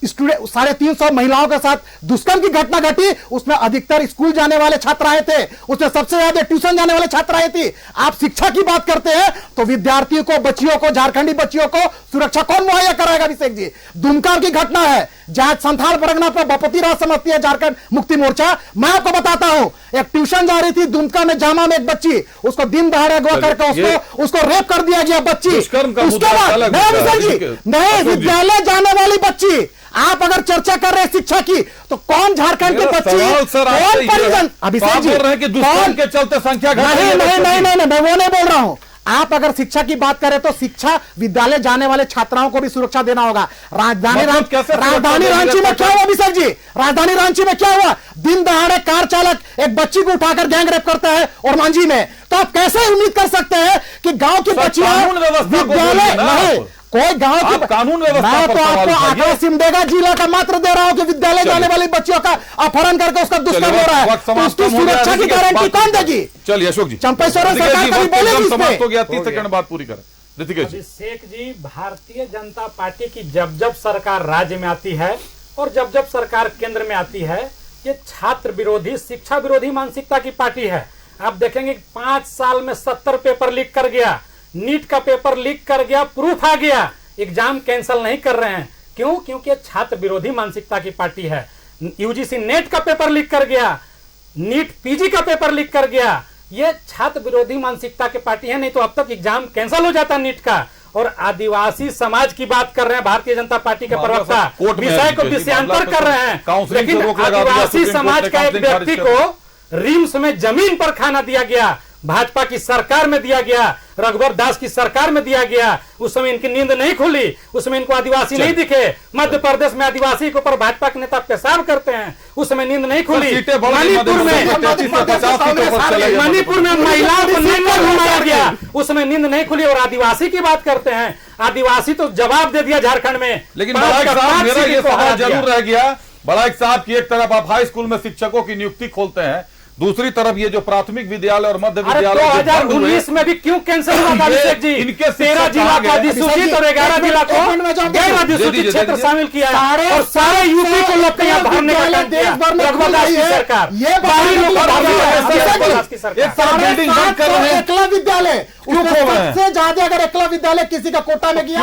स्टूडेंट 350 महिलाओं के साथ दुष्कर्म की घटना घटी, उसमें अधिकतर स्कूल जाने वाले छात्र आए थे, उसमें सबसे ज्यादा ट्यूशन जाने वाले छात्र आए थे। आप शिक्षा की बात करते हैं तो विद्यार्थियों को, बच्चियों को, झारखंडी बच्चियों को सुरक्षा कौन मुहैया कराएगा? अभिषेक जी, दुमका की घटना है जहां संथाल परगना पर बपति राज समझती है झारखंड मुक्ति मोर्चा। मैं आपको बताता हूं, एक ट्यूशन जा रही थी दुमका में, जामा में एक बच्ची, उसको दिन दहाड़े अगवा करके उसको रेप कर दिया गया बच्ची। उसके बाद नहीं, विद्यालय जाने वाली बच्ची, आप अगर चर्चा कर रहे हैं शिक्षा की तो कौन झारखंड के बच्चे, कौन परिजन? अभिषेक जी, दुष्कर्म के चलते संख्या नहीं, मैं वो नहीं बोल रहा हूं। आप अगर शिक्षा की बात करें तो शिक्षा विद्यालय जाने वाले छात्राओं को भी सुरक्षा देना होगा। राजधानी रांची में क्या हुआ अभिषेक जी? राजधानी रांची में क्या हुआ? दिन दहाड़े कार चालक एक बच्ची को उठाकर गैंग रेप करता है और मांझी में। तो आप कैसे उम्मीद कर सकते हैं कि गांव की बच्चियां विद्यालय नहीं, कोई गांव की कानून व्यवस्था? मैं तो आपको आंकड़ा सिमडेगा जिला का मात्र दे रहा हूं कि विद्यालय जाने वाली बच्चियों का अपहरण करके उसका दुष्कर्म हो रहा है, तो उसकी सुरक्षा की गारंटी कौन देगी? चलिए अशोक जी, चंपई सोरेन सरकार कभी बोलेगी समाप्त हो गया, 30 सेकंड बात पूरी करें। अभिषेक जी, भारतीय जनता पार्टी की जब जब सरकार राज्य में आती है और जब जब सरकार केंद्र में आती है, ये छात्र विरोधी, शिक्षा विरोधी मानसिकता की पार्टी है। आप देखेंगे 5 साल में 70 पेपर लीक कर गया, नीट का पेपर लीक कर गया, प्रूफ आ गया, एग्जाम कैंसिल नहीं कर रहे हैं। क्यों? क्योंकि ये छात्र विरोधी मानसिकता की पार्टी है। यूजीसी नेट का पेपर लीक कर गया, नीट पीजी का पेपर लीक कर गया, ये छात्र विरोधी मानसिकता की पार्टी है। नहीं तो अब तक एग्जाम कैंसिल हो जाता नीट का। और आदिवासी समाज की बात कर रहे हैं भारतीय जनता पार्टी के प्रवक्ता, विषय को विषयांतर कर रहे हैं। लेकिन आदिवासी समाज का एक व्यक्ति को रिम्स में जमीन पर खाना दिया गया, भाजपा की सरकार में दिया गया, रघुवर दास की सरकार में दिया गया। उस समय इनकी नींद नहीं खुली, उसमें इनको आदिवासी नहीं दिखे। मध्य प्रदेश में आदिवासी के ऊपर भाजपा के नेता पेशाब करते हैं, उस समय नींद नहीं खुली। मणिपुर में महिलाओं को नींद घुमाया गया, उसमें नींद नहीं खुली। और आदिवासी की बात करते हैं, आदिवासी तो जवाब दे दिया झारखंड में। लेकिन मेरा ये सवाल जरूर रह गया, बड़ाइक साहब की एक तरफ आप हाई स्कूल में शिक्षकों की नियुक्ति खोलते हैं, दूसरी तरफ ये जो प्राथमिक विद्यालय और मध्य विद्यालय 2019 में भी क्यों कैंसिल हुआ था अभिषेक जी? इनके 13 जिला का अधिसूचित और 11 जिला को गैर अधिसूचित क्षेत्र शामिल किया है और सारे यूपी को लोग यहाँ भरने का काम किया। रघुवर दास की सरकार, ये बाहरी लोग एकला विद्यालय सबसे ज्यादा, अगर एकला विद्यालय किसी का कोटा में गया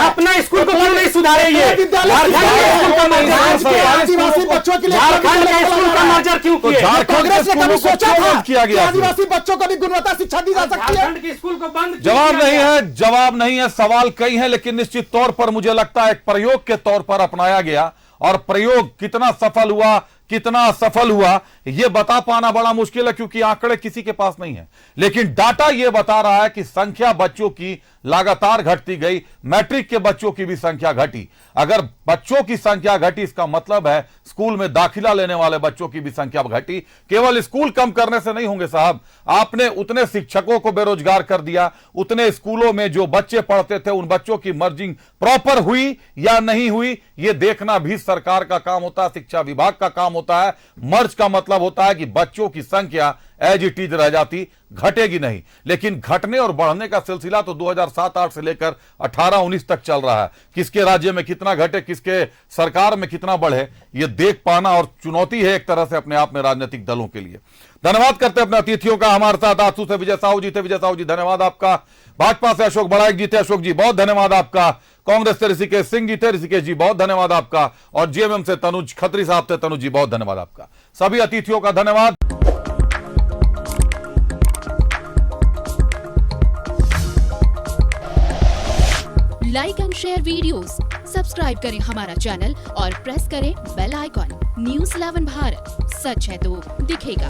अपना स्कूल को क्यों नहीं सुधारे? ये आदिवासी बच्चों के लिए झारखंड का स्कूल का मर्जर क्यों किया? कांग्रेस ने कभी सोचा था किया गया आदिवासी बच्चों को भी गुणवत्ता शिक्षा दी जा सकती है? झारखंड के स्कूल को बंद जवाब नहीं है, सवाल कई हैं, लेकिन निश्चित तौर पर मुझे लगता है एक प्रयोग के तौर पर अपनाया गया और प्रयोग कितना सफल हुआ, कितना असफल हुआ, यह बता पाना बड़ा मुश्किल है क्योंकि आंकड़े किसी के पास नहीं है। लेकिन डाटा यह बता रहा है कि संख्या बच्चों की लगातार घटती गई, मैट्रिक के बच्चों की भी संख्या घटी। अगर बच्चों की संख्या घटी, इसका मतलब है स्कूल में दाखिला लेने वाले बच्चों की भी संख्या घटी। केवल स्कूल कम करने से नहीं होंगे साहब, आपने उतने शिक्षकों को बेरोजगार कर दिया, उतने स्कूलों में जो बच्चे पढ़ते थे उन बच्चों की मर्जिंग प्रॉपर हुई या नहीं हुई, यह देखना भी सरकार का काम होता है, शिक्षा विभाग का काम होता है। मर्ज का मतलब होता है कि बच्चों की संख्या एज इट इज रह जाती, घटेगी नहीं। लेकिन घटने और बढ़ने का सिलसिला तो 2007-8 से लेकर 18-19 तक चल रहा है। किसके राज्य में कितना घटे, किसके सरकार में कितना बढ़े, यह देख पाना और चुनौती है एक तरह से अपने आप में राजनीतिक दलों के लिए। धन्यवाद करते हैं अपने अतिथियों का। हमारे साथ आंसू से विजय साहू जी थे। विजय साहू जी धन्यवाद आपका। भाजपा से अशोक बड़ाइक जी थे। अशोक जी बहुत धन्यवाद आपका। कांग्रेस से ऋषिकेश सिंह जी थे। ऋषिकेश जी बहुत धन्यवाद आपका। और जेएमएम से तनुज खत्री साहब थे। तनुज जी बहुत धन्यवाद आपका। सभी अतिथियों का धन्यवाद। Like and share videos, subscribe करें हमारा चैनल और प्रेस करें बेल आइकॉन। न्यूज़ 11 भारत, सच है तो दिखेगा।